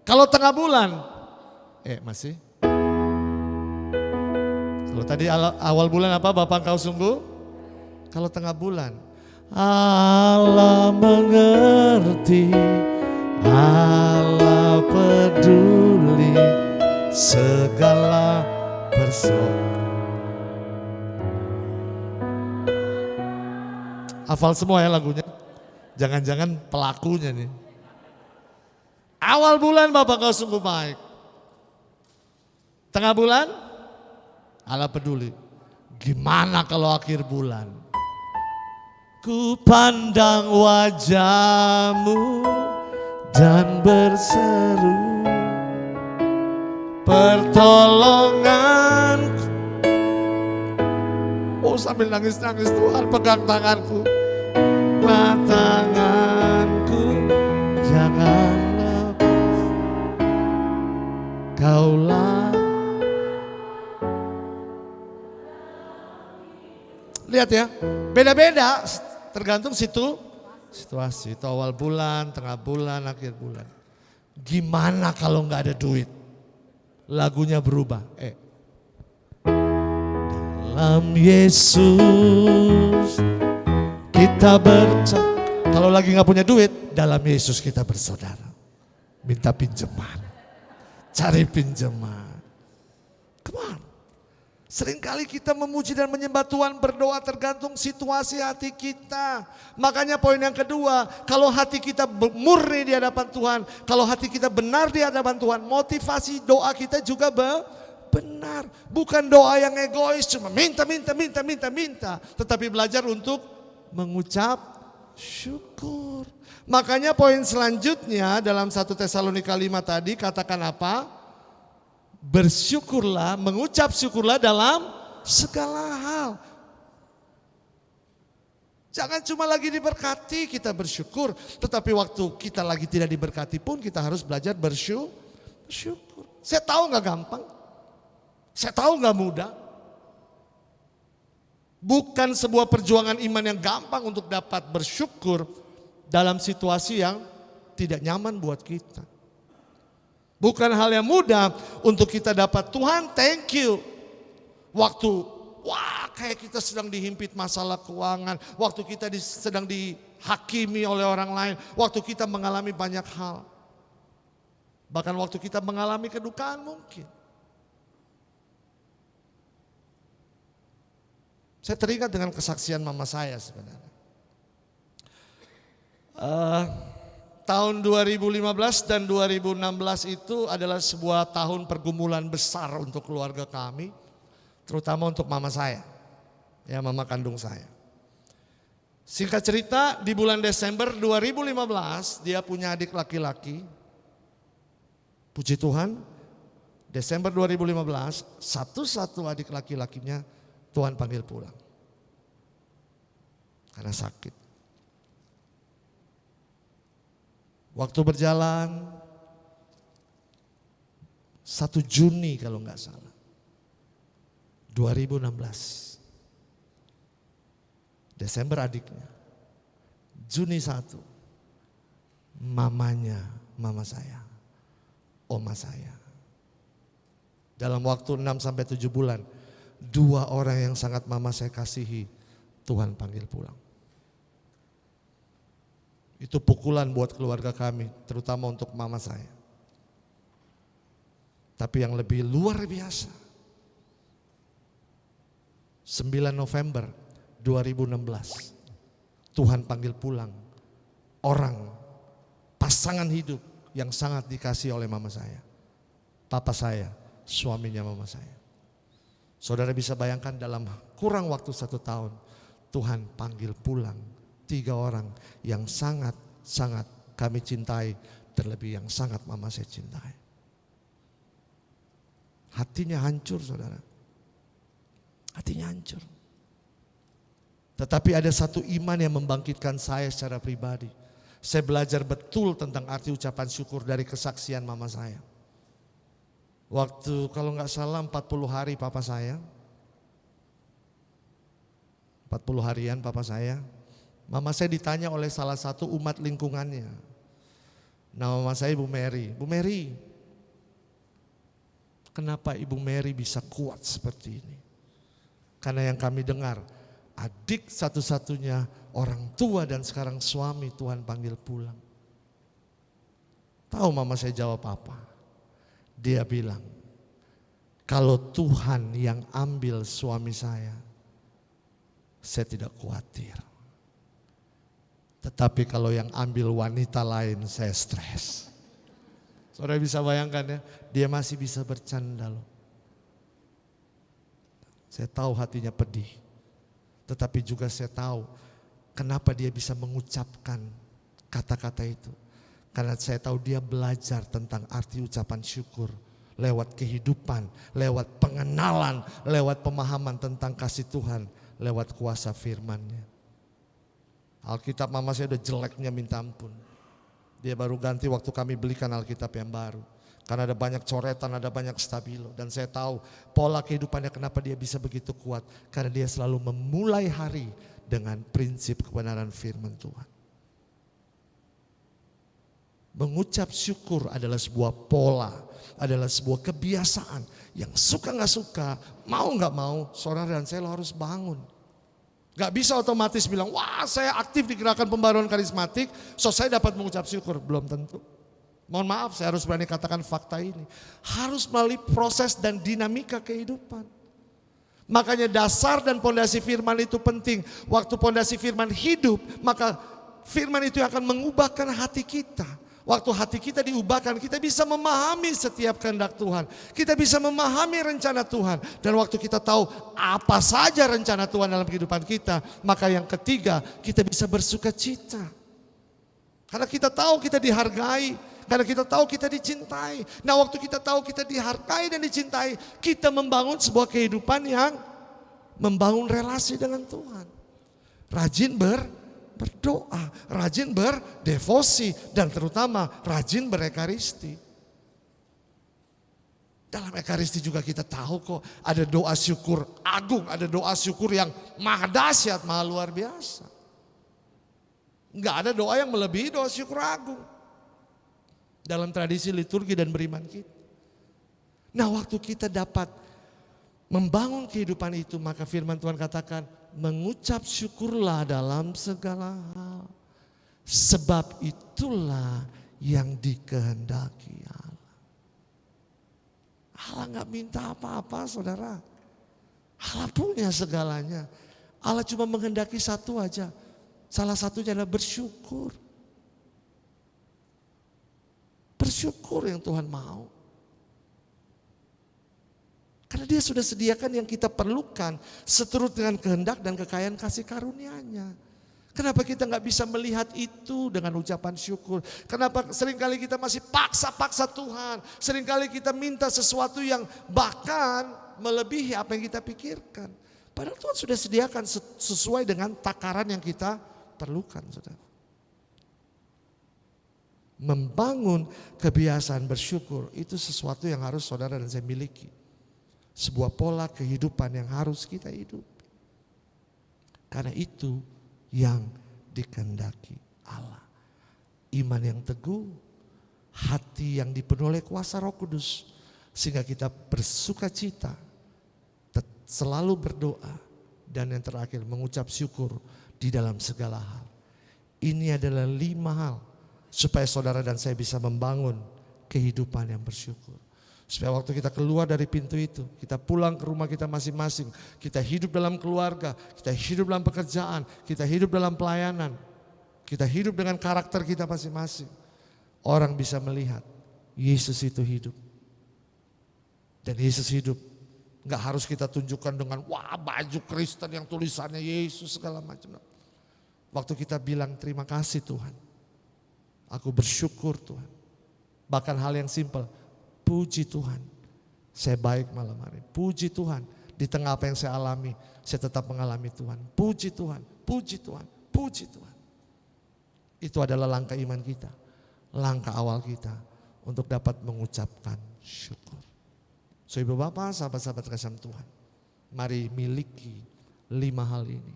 Kalau tengah bulan, masih. Kalau tadi awal bulan apa Bapa engkau sungguh? Kalau tengah bulan, Allah mengerti, Allah peduli segala persoalan. Hafal semua ya lagunya. Jangan-jangan pelakunya nih. Awal bulan Bapak kau sungguh baik. Tengah bulan, Allah peduli. Gimana kalau akhir bulan? Ku pandang wajahmu dan berseru pertolongan. Oh sambil nangis-nangis Tuhan pegang tanganku. Tanganku jangan lepas. Kaulah. Lihat ya, beda-beda tergantung situasi. Itu awal bulan, tengah bulan, akhir bulan. Gimana kalau nggak ada duit? Lagunya berubah. Dalam Yesus kita kalau lagi nggak punya duit, dalam Yesus kita bersaudara. Minta pinjaman, cari pinjaman. Come on. Seringkali kita memuji dan menyembah Tuhan, berdoa tergantung situasi hati kita. Makanya poin yang kedua, kalau hati kita murni di hadapan Tuhan, kalau hati kita benar di hadapan Tuhan, motivasi doa kita juga benar. Bukan doa yang egois, cuma minta, tetapi belajar untuk mengucap syukur. Makanya poin selanjutnya dalam 1 Tesalonika 5 tadi katakan apa? Bersyukurlah, mengucap syukurlah dalam segala hal. Jangan cuma lagi diberkati kita bersyukur, tetapi waktu kita lagi tidak diberkati pun kita harus belajar bersyukur. Saya tahu gak gampang, saya tahu gak mudah. Bukan sebuah perjuangan iman yang gampang untuk dapat bersyukur dalam situasi yang tidak nyaman buat kita. Bukan hal yang mudah untuk kita dapat Tuhan thank you. Waktu kayak kita sedang dihimpit masalah keuangan. Waktu kita sedang dihakimi oleh orang lain. Waktu kita mengalami banyak hal. Bahkan waktu kita mengalami kedukaan mungkin. Saya teringat dengan kesaksian mama saya sebenarnya. Tahun 2015 dan 2016 itu adalah sebuah tahun pergumulan besar untuk keluarga kami. Terutama untuk mama saya, ya mama kandung saya. Singkat cerita di bulan Desember 2015 dia punya adik laki-laki. Puji Tuhan, Desember 2015 satu-satu adik laki-lakinya Tuhan panggil pulang. Karena sakit. Waktu berjalan 1 Juni kalau nggak salah 2016 Desember adiknya, Juni 1 mama saya, oma saya. Dalam waktu 6-7 bulan 2 orang yang sangat mama saya kasihi Tuhan panggil pulang. Itu pukulan buat keluarga kami, terutama untuk mama saya. Tapi yang lebih luar biasa, 9 November 2016, Tuhan panggil pulang orang, pasangan hidup yang sangat dikasih oleh mama saya. Papa saya, suaminya mama saya. Saudara bisa bayangkan dalam kurang waktu 1 tahun, Tuhan panggil pulang 3 orang yang sangat kami cintai, terlebih yang sangat mama saya cintai. Hatinya hancur saudara, hatinya hancur. Tetapi ada satu iman yang membangkitkan saya secara pribadi. Saya belajar betul tentang arti ucapan syukur dari kesaksian mama saya. Waktu kalau nggak salah 40 hari papa saya, 40 harian papa saya Mama saya ditanya oleh salah satu umat lingkungannya. Nama mama saya Ibu Mary. Bu Mary, kenapa Ibu Mary bisa kuat seperti ini? Karena yang kami dengar, adik satu-satunya orang tua dan sekarang suami Tuhan panggil pulang. Tahu mama saya jawab apa? Dia bilang, kalau Tuhan yang ambil suami saya tidak khawatir. Tetapi kalau yang ambil wanita lain, saya stres. Saudara bisa bayangkan ya, dia masih bisa bercanda loh. Saya tahu hatinya pedih. Tetapi juga saya tahu kenapa dia bisa mengucapkan kata-kata itu. Karena saya tahu dia belajar tentang arti ucapan syukur. Lewat kehidupan, lewat pengenalan, lewat pemahaman tentang kasih Tuhan. Lewat kuasa firman-Nya. Alkitab mama saya udah jeleknya minta ampun. Dia baru ganti waktu kami belikan Alkitab yang baru. Karena ada banyak coretan, ada banyak stabilo. Dan saya tahu pola kehidupannya kenapa dia bisa begitu kuat. Karena dia selalu memulai hari dengan prinsip kebenaran firman Tuhan. Mengucap syukur adalah sebuah pola, adalah sebuah kebiasaan. Yang suka gak suka, mau gak mau, saudara dan saya harus bangun. Gak bisa otomatis bilang, wah saya aktif di gerakan pembaruan karismatik, so saya dapat mengucap syukur. Belum tentu. Mohon maaf, saya harus berani katakan fakta ini. Harus melalui proses dan dinamika kehidupan. Makanya dasar dan pondasi firman itu penting. Waktu pondasi firman hidup, maka firman itu akan mengubahkan hati kita. Waktu hati kita diubahkan, kita bisa memahami setiap kehendak Tuhan. Kita bisa memahami rencana Tuhan. Dan waktu kita tahu apa saja rencana Tuhan dalam kehidupan kita, maka yang ketiga, kita bisa bersuka cita. Karena kita tahu kita dihargai, karena kita tahu kita dicintai. Nah waktu kita tahu kita dihargai dan dicintai, kita membangun sebuah kehidupan yang membangun relasi dengan Tuhan. Rajin berdoa, rajin berdevosi, dan terutama rajin berekaristi. Dalam ekaristi juga kita tahu kok ada doa syukur agung, ada doa syukur yang maha dahsyat, maha luar biasa. Enggak ada doa yang melebihi doa syukur agung dalam tradisi liturgi dan beriman kita. Nah waktu kita dapat membangun kehidupan itu, maka firman Tuhan katakan, mengucap syukurlah dalam segala hal. Sebab itulah yang dikehendaki Allah. Allah gak minta apa-apa saudara. Allah punya segalanya. Allah cuma menghendaki satu aja. Salah satunya adalah bersyukur. Bersyukur yang Tuhan mau. Karena dia sudah sediakan yang kita perlukan seturut dengan kehendak dan kekayaan kasih karunia-Nya. Kenapa kita nggak bisa melihat itu dengan ucapan syukur? Kenapa seringkali kita masih paksa-paksa Tuhan? Seringkali kita minta sesuatu yang bahkan melebihi apa yang kita pikirkan. Padahal Tuhan sudah sediakan sesuai dengan takaran yang kita perlukan. Saudara. Membangun kebiasaan bersyukur itu sesuatu yang harus saudara dan saya miliki. Sebuah pola kehidupan yang harus kita hidup. Karena itu yang dikehendaki Allah. Iman yang teguh, hati yang dipenuhi oleh kuasa Roh Kudus. Sehingga kita bersuka cita, selalu berdoa. Dan yang terakhir mengucap syukur di dalam segala hal. Ini adalah 5 hal supaya saudara dan saya bisa membangun kehidupan yang bersyukur. Supaya waktu kita keluar dari pintu itu, kita pulang ke rumah kita masing-masing, kita hidup dalam keluarga, kita hidup dalam pekerjaan, kita hidup dalam pelayanan, kita hidup dengan karakter kita masing-masing. Orang bisa melihat Yesus itu hidup. Dan Yesus hidup, gak harus kita tunjukkan dengan wah baju Kristen yang tulisannya Yesus segala macam. Waktu kita bilang terima kasih Tuhan, aku bersyukur Tuhan. Bahkan hal yang simpel, puji Tuhan, saya baik malam hari. Puji Tuhan, di tengah apa yang saya alami, saya tetap mengalami Tuhan. Puji Tuhan, puji Tuhan, puji Tuhan. Itu adalah langkah iman kita, langkah awal kita untuk dapat mengucapkan syukur. So ibu bapak, sahabat-sahabat kasih Tuhan, mari miliki 5 hal ini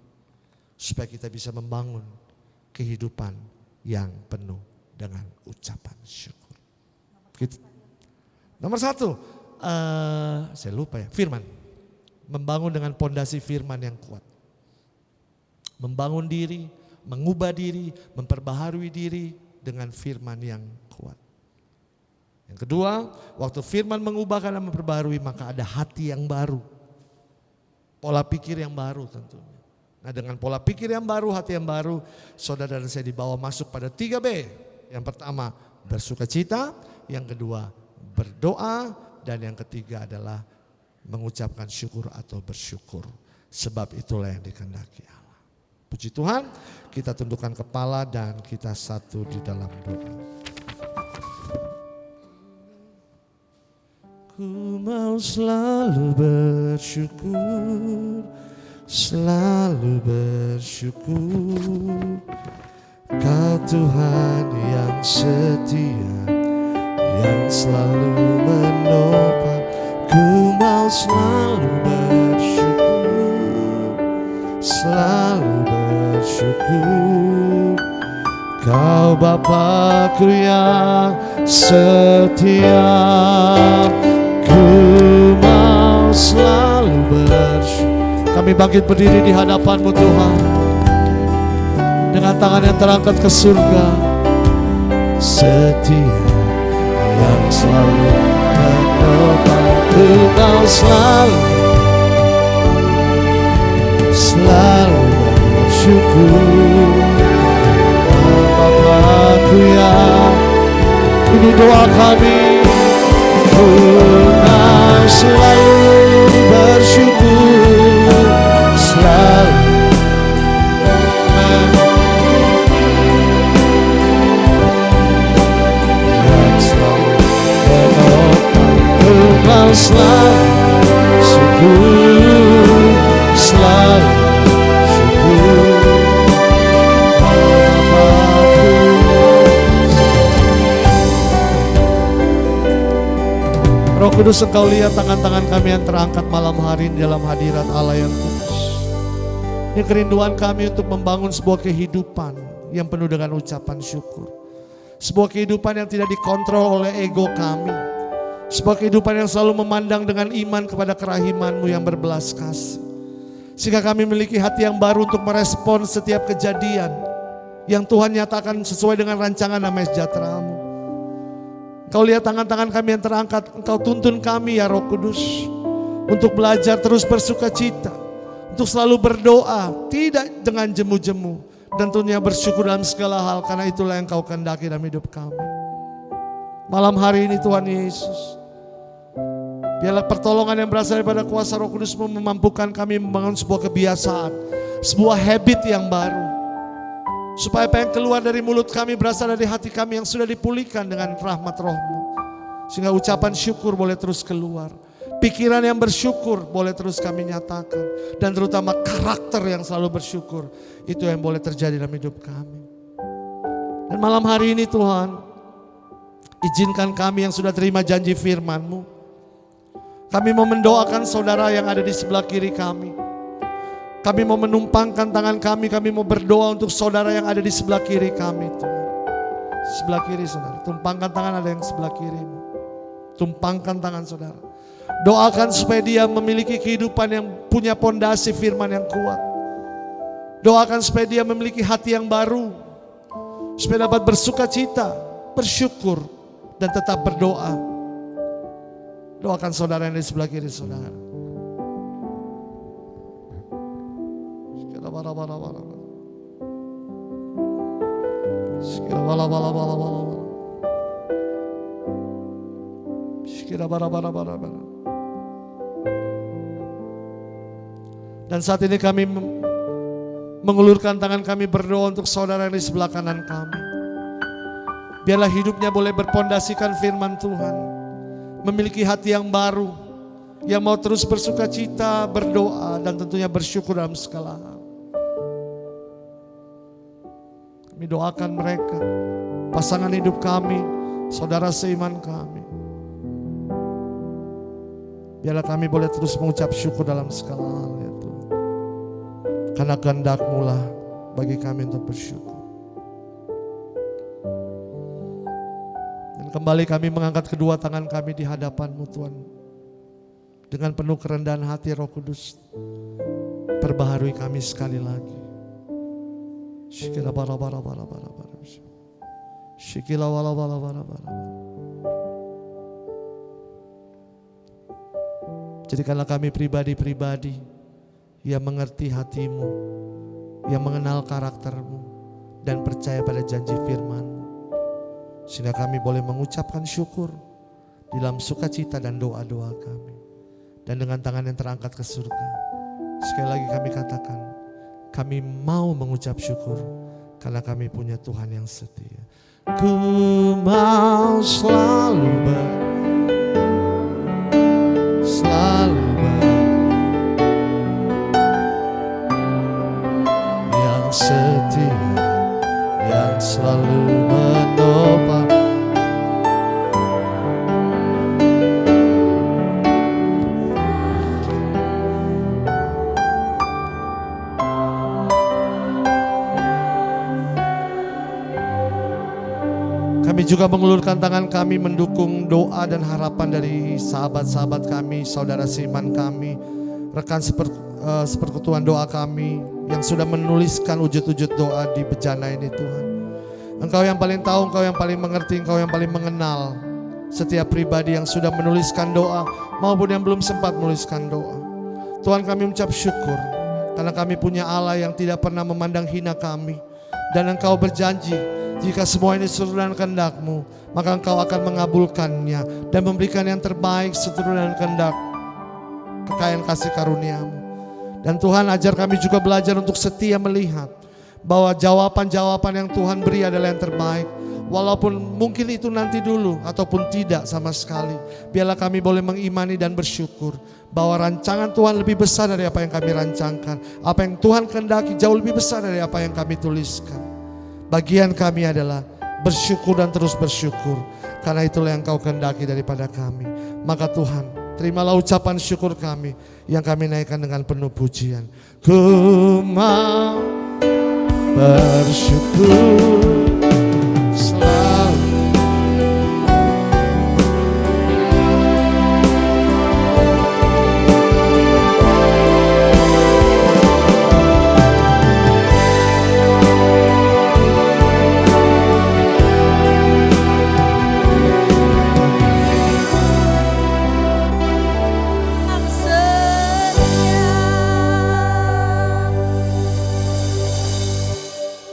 supaya kita bisa membangun kehidupan yang penuh dengan ucapan syukur. Nomor 1, saya lupa ya, firman. Membangun dengan pondasi firman yang kuat. Membangun diri, mengubah diri, memperbaharui diri dengan firman yang kuat. Yang kedua, waktu firman mengubahkan dan memperbaharui, maka ada hati yang baru. Pola pikir yang baru tentunya. Nah, dengan pola pikir yang baru, hati yang baru, saudara dan saya dibawa masuk pada 3B. Yang pertama, bersukacita. Yang kedua, berdoa. Dan yang ketiga adalah mengucapkan syukur atau bersyukur. Sebab itulah yang dikehendaki Allah. Puji Tuhan, kita tundukkan kepala dan kita satu di dalam doa. Ku mau selalu bersyukur, selalu bersyukur. Kau Tuhan yang setia, yang selalu menopang. Ku mau selalu bersyukur, selalu bersyukur. Kau Bapa-Ku yang setia. Ku mau selalu bersyukur. Kami bangkit berdiri di hadapan-Mu Tuhan, dengan tangan yang terangkat ke surga. Setia yang selalu menopang. Ku mau selalu bersyukur. Bapa-Ku yang, ini doa kami. Ku mau selalu bersyukur, selalu yang selalu menopang. Ku mau selalu syukur, selalu syukur. Roh Kudus, Engkau lihat tangan-tangan kami yang terangkat malam hari ini dalam hadirat Allah yang kudus. Ini kerinduan kami untuk membangun sebuah kehidupan yang penuh dengan ucapan syukur. Sebuah kehidupan yang tidak dikontrol oleh ego kami. Sebuah kehidupan yang selalu memandang dengan iman kepada kerahiman-Mu yang berbelas kasih. Sehingga kami memiliki hati yang baru untuk merespon setiap kejadian yang Tuhan nyatakan sesuai dengan rancangan damai sejahtera-Mu. Engkau lihat tangan-tangan kami yang terangkat. Engkau tuntun kami ya Roh Kudus, untuk belajar terus bersukacita, untuk selalu berdoa, tidak dengan jemu-jemu, dan tentunya bersyukur dalam segala hal, karena itulah yang Kau kehendaki dalam hidup kami. Malam hari ini Tuhan Yesus, biarlah pertolongan yang berasal daripada kuasa Roh Kudus memampukan kami membangun sebuah kebiasaan, sebuah habit yang baru. Supaya apa yang keluar dari mulut kami berasal dari hati kami yang sudah dipulihkan dengan rahmat Roh-Mu. Sehingga ucapan syukur boleh terus keluar. Pikiran yang bersyukur boleh terus kami nyatakan. Dan terutama karakter yang selalu bersyukur, itu yang boleh terjadi dalam hidup kami. Dan malam hari ini Tuhan, izinkan kami yang sudah terima janji firman-Mu. Kami mau mendoakan saudara yang ada di sebelah kiri kami. Kami mau menumpangkan tangan kami mau berdoa untuk saudara yang ada di sebelah kiri kami Tuhan. Sebelah kiri saudara, tumpangkan tangan, ada yang sebelah kirimu. Tumpangkan tangan saudara. Doakan supaya dia memiliki kehidupan yang punya pondasi firman yang kuat. Doakan supaya dia memiliki hati yang baru. Supaya dapat bersukacita, bersyukur, dan tetap berdoa. Doakan saudara yang di sebelah kiri saudara. Dan saat ini kami mengulurkan tangan kami berdoa untuk saudara yang di sebelah kanan kami. Biarlah hidupnya boleh berpondasikan firman Tuhan, memiliki hati yang baru, yang mau terus bersukacita, berdoa, dan tentunya bersyukur dalam segala hal. Kami doakan mereka, pasangan hidup kami, saudara seiman kami. Biarlah kami boleh terus mengucap syukur dalam segala hal ya Tuhan. Karena kehendak-Mu lah bagi kami untuk bersyukur. Kembali kami mengangkat kedua tangan kami di hadapan-Mu Tuhan. Dengan penuh kerendahan hati Roh Kudus, perbaharui kami sekali lagi. Shikila bara bara bara bara bara. Shikila wala wala bara bara. Jadikanlah kami pribadi-pribadi yang mengerti hati-Mu, yang mengenal karakter-Mu, dan percaya pada janji firman-Mu. Sehingga kami boleh mengucapkan syukur di dalam sukacita dan doa-doa kami. Dan dengan tangan yang terangkat ke surga, sekali lagi kami katakan, kami mau mengucap syukur karena kami punya Tuhan yang setia. Ku mau selalu yang setia, yang selalu menopang. Kami juga mengulurkan tangan kami mendukung doa dan harapan dari sahabat-sahabat kami, saudara seiman kami, rekan seperkutuan doa kami yang sudah menuliskan wujud-wujud doa di bejana ini Tuhan. Engkau yang paling tahu, Engkau yang paling mengerti, Engkau yang paling mengenal setiap pribadi yang sudah menuliskan doa maupun yang belum sempat menuliskan doa. Tuhan, kami mengucap syukur karena kami punya Allah yang tidak pernah memandang hina kami. Dan Engkau berjanji, jika semua ini seturut dengan kehendak-Mu, maka Engkau akan mengabulkannya dan memberikan yang terbaik seturut dengan kehendak kekayaan kasih karunia-Mu. Dan Tuhan, ajar kami juga belajar untuk setia melihat bahwa jawaban-jawaban yang Tuhan beri adalah yang terbaik. Walaupun mungkin itu nanti dulu ataupun tidak sama sekali. Biarlah kami boleh mengimani dan bersyukur bahwa rancangan Tuhan lebih besar dari apa yang kami rancangkan. Apa yang Tuhan kehendaki jauh lebih besar dari apa yang kami tuliskan. Bagian kami adalah bersyukur dan terus bersyukur. Karena itulah yang Kau kehendaki daripada kami. Maka Tuhan, terimalah ucapan syukur kami yang kami naikkan dengan penuh pujian. Ku mau bersyukur selalu.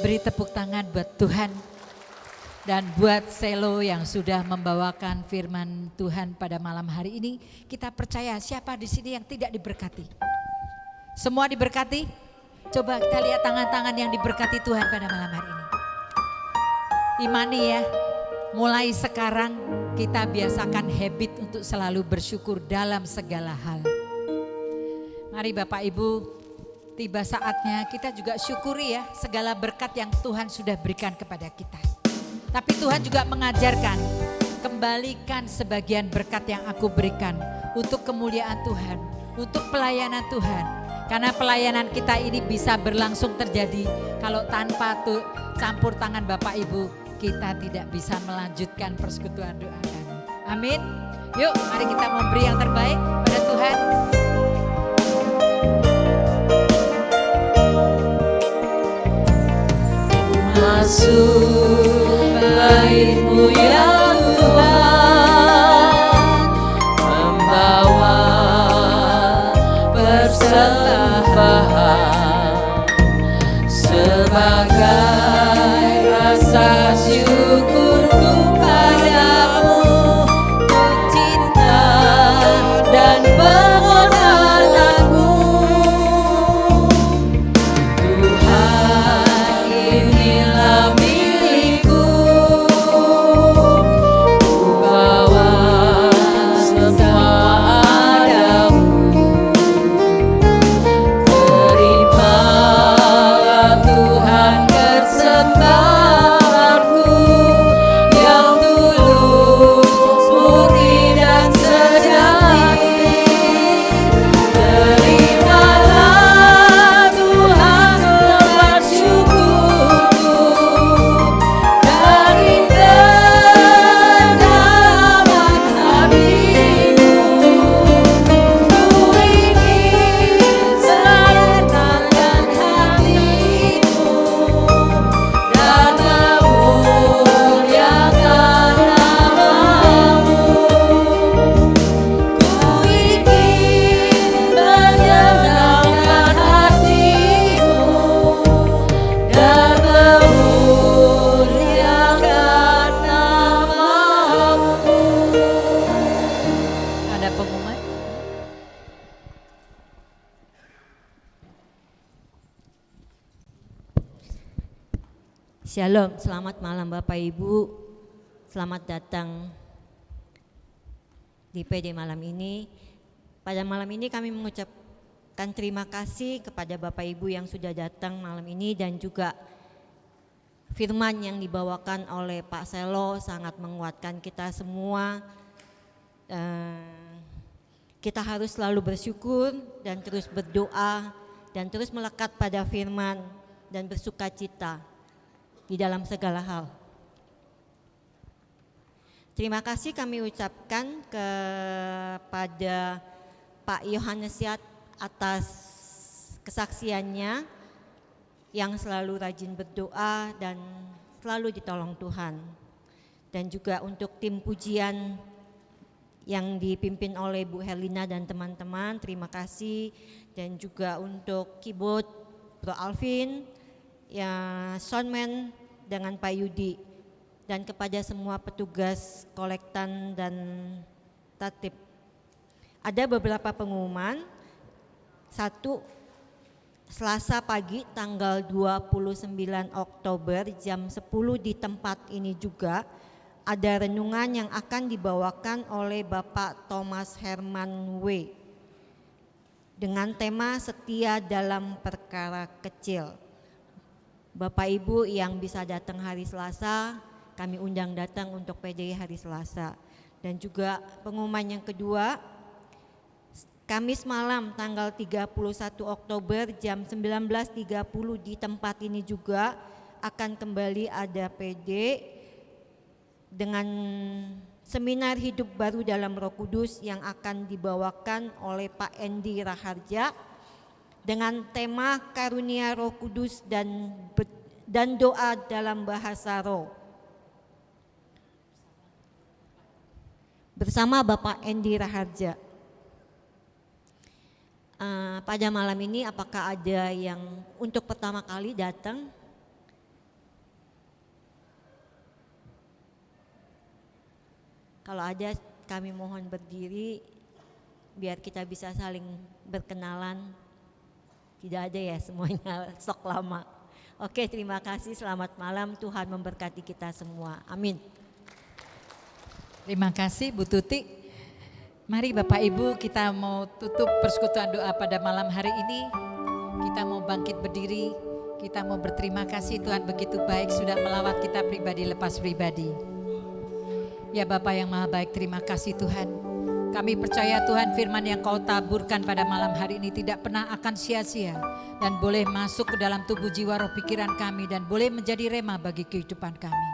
Beri tepuk tangan buat Tuhan dan buat Selo yang sudah membawakan firman Tuhan pada malam hari ini. Kita percaya siapa di sini yang tidak diberkati? Semua diberkati? Coba kita lihat tangan-tangan yang diberkati Tuhan pada malam hari ini. Imani ya, mulai sekarang kita biasakan habit untuk selalu bersyukur dalam segala hal. Mari Bapak Ibu, tiba saatnya kita juga syukuri ya segala berkat yang Tuhan sudah berikan kepada kita. Tapi Tuhan juga mengajarkan, kembalikan sebagian berkat yang aku berikan untuk kemuliaan Tuhan, untuk pelayanan Tuhan. Karena pelayanan kita ini bisa berlangsung terjadi kalau tanpa campur tangan Bapak Ibu, kita tidak bisa melanjutkan persekutuan doa kami. Amin. Yuk mari kita memberi yang terbaik pada Tuhan. Masuk baik-Mu ya Tuhan, membawa persembahan sebagai rasa syukurku padamu, untuk cinta dan penghormatanmu. Tuhan, inilah milikku, ku bawa semua padamu. Shalom, selamat malam Bapak Ibu. Selamat datang di PD malam ini. Pada malam ini kami mengucapkan terima kasih kepada Bapak Ibu yang sudah datang malam ini, dan juga firman yang dibawakan oleh Pak Selo sangat menguatkan kita semua. Kita harus selalu bersyukur dan terus berdoa dan terus melekat pada firman dan bersukacita di dalam segala hal. Terima kasih kami ucapkan kepada Pak Yohanes Yat atas kesaksiannya yang selalu rajin berdoa dan selalu ditolong Tuhan. Dan juga untuk tim pujian yang dipimpin oleh Bu Herlina dan teman-teman, terima kasih. Dan juga untuk keyboard Bro Alvin, ya soundman dengan Pak Yudi, dan kepada semua petugas kolektan dan tatip. Ada beberapa pengumuman. Satu, Selasa pagi tanggal 29 Oktober jam 10 di tempat ini juga ada renungan yang akan dibawakan oleh Bapak Thomas Herman W. dengan tema setia dalam perkara kecil. Bapak Ibu yang bisa datang hari Selasa, kami undang datang untuk PDI hari Selasa. Dan juga pengumuman yang kedua, Kamis malam tanggal 31 Oktober jam 19.30 di tempat ini juga akan kembali ada PD dengan seminar hidup baru dalam Roh Kudus yang akan dibawakan oleh Pak Endi Raharja dengan tema karunia Roh Kudus dan doa dalam bahasa roh. Bersama Bapak Endi Raharja. Pada malam ini apakah ada yang untuk pertama kali datang? Kalau ada, kami mohon berdiri biar kita bisa saling berkenalan. Tidak ada ya, semuanya stok lama. Oke, terima kasih, selamat malam, Tuhan memberkati kita semua, amin. Terima kasih Bu Tuti. Mari Bapak Ibu, kita mau tutup persekutuan doa pada malam hari ini. Kita mau bangkit berdiri, kita mau berterima kasih, Tuhan begitu baik sudah melawat kita pribadi lepas pribadi. Ya Bapa yang maha baik, terima kasih Tuhan. Kami percaya Tuhan firman yang Kau taburkan pada malam hari ini tidak pernah akan sia-sia dan boleh masuk ke dalam tubuh jiwa roh pikiran kami dan boleh menjadi rema bagi kehidupan kami.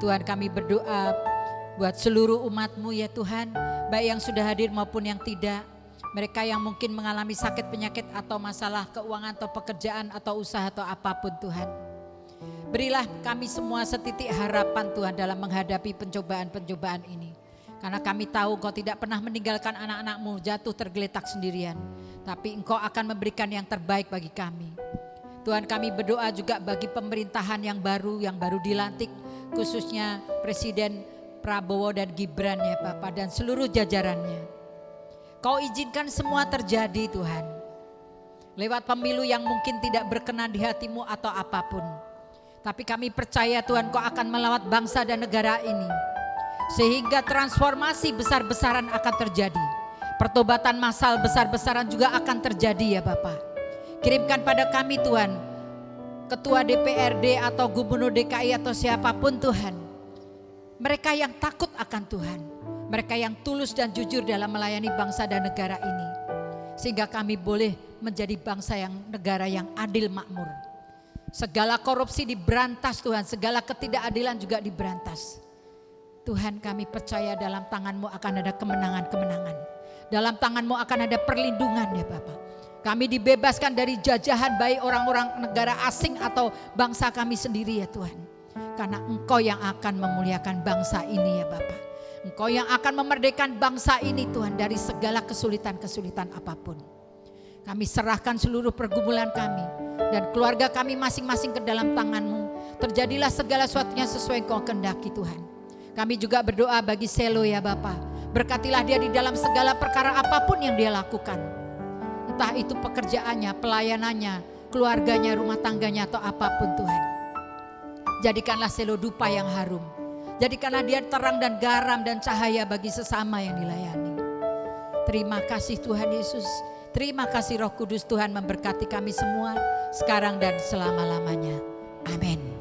Tuhan, kami berdoa buat seluruh umat-Mu ya Tuhan, baik yang sudah hadir maupun yang tidak. Mereka yang mungkin mengalami sakit penyakit atau masalah keuangan atau pekerjaan atau usaha atau apapun Tuhan. Berilah kami semua setitik harapan Tuhan dalam menghadapi pencobaan-pencobaan ini. Karena kami tahu Engkau tidak pernah meninggalkan anak-anak-Mu jatuh tergeletak sendirian. Tapi Engkau akan memberikan yang terbaik bagi kami. Tuhan, kami berdoa juga bagi pemerintahan yang baru dilantik. Khususnya Presiden Prabowo dan Gibran ya Bapak dan seluruh jajarannya. Kau izinkan semua terjadi Tuhan. Lewat pemilu yang mungkin tidak berkenan di hati-Mu atau apapun. Tapi kami percaya Tuhan Kau akan melawat bangsa dan negara ini. Sehingga transformasi besar-besaran akan terjadi. Pertobatan massal besar-besaran juga akan terjadi ya Bapak. Kirimkan pada kami Tuhan, Ketua DPRD atau Gubernur DKI atau siapapun Tuhan. Mereka yang takut akan Tuhan. Mereka yang tulus dan jujur dalam melayani bangsa dan negara ini. Sehingga kami boleh menjadi bangsa yang negara yang adil makmur. Segala korupsi diberantas Tuhan, segala ketidakadilan juga diberantas. Tuhan, kami percaya dalam tangan-Mu akan ada kemenangan-kemenangan. Dalam tangan-Mu akan ada perlindungan ya Bapak. Kami dibebaskan dari jajahan baik orang-orang negara asing atau bangsa kami sendiri ya Tuhan. Karena Engkau yang akan memuliakan bangsa ini ya Bapak. Engkau yang akan memerdekakan bangsa ini Tuhan dari segala kesulitan-kesulitan apapun. Kami serahkan seluruh pergumulan kami dan keluarga kami masing-masing ke dalam tangan-Mu. Terjadilah segala sesuatunya sesuai Engkau kehendaki Tuhan. Kami juga berdoa bagi Selo ya Bapa. Berkatilah dia di dalam segala perkara apapun yang dia lakukan. Entah itu pekerjaannya, pelayanannya, keluarganya, rumah tangganya atau apapun Tuhan. Jadikanlah Selodupa yang harum. Jadikanlah dia terang dan garam dan cahaya bagi sesama yang dilayani. Terima kasih Tuhan Yesus. Terima kasih Roh Kudus. Tuhan memberkati kami semua sekarang dan selama-lamanya. Amin.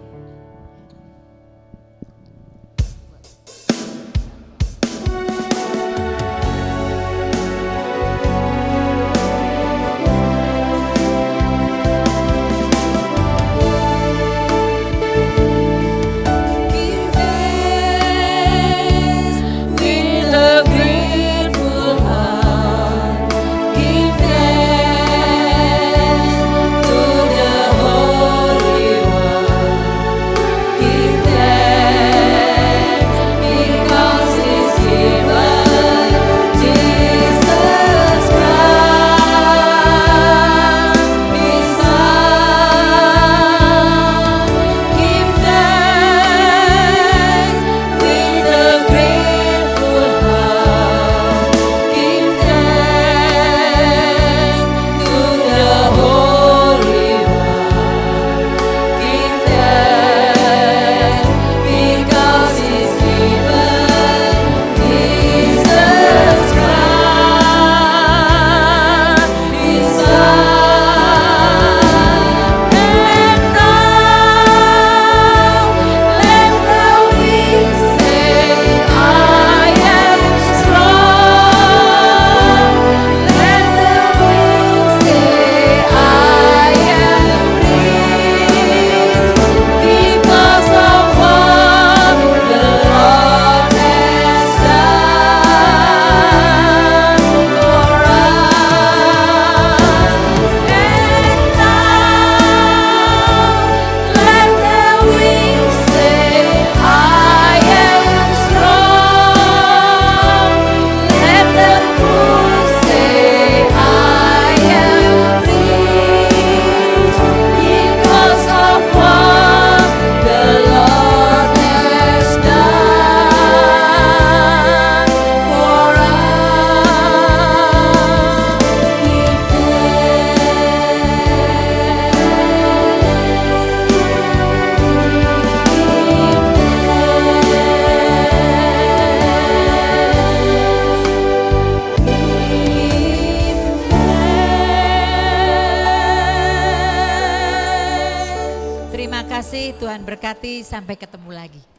Terima kasih, Tuhan berkati, sampai ketemu lagi.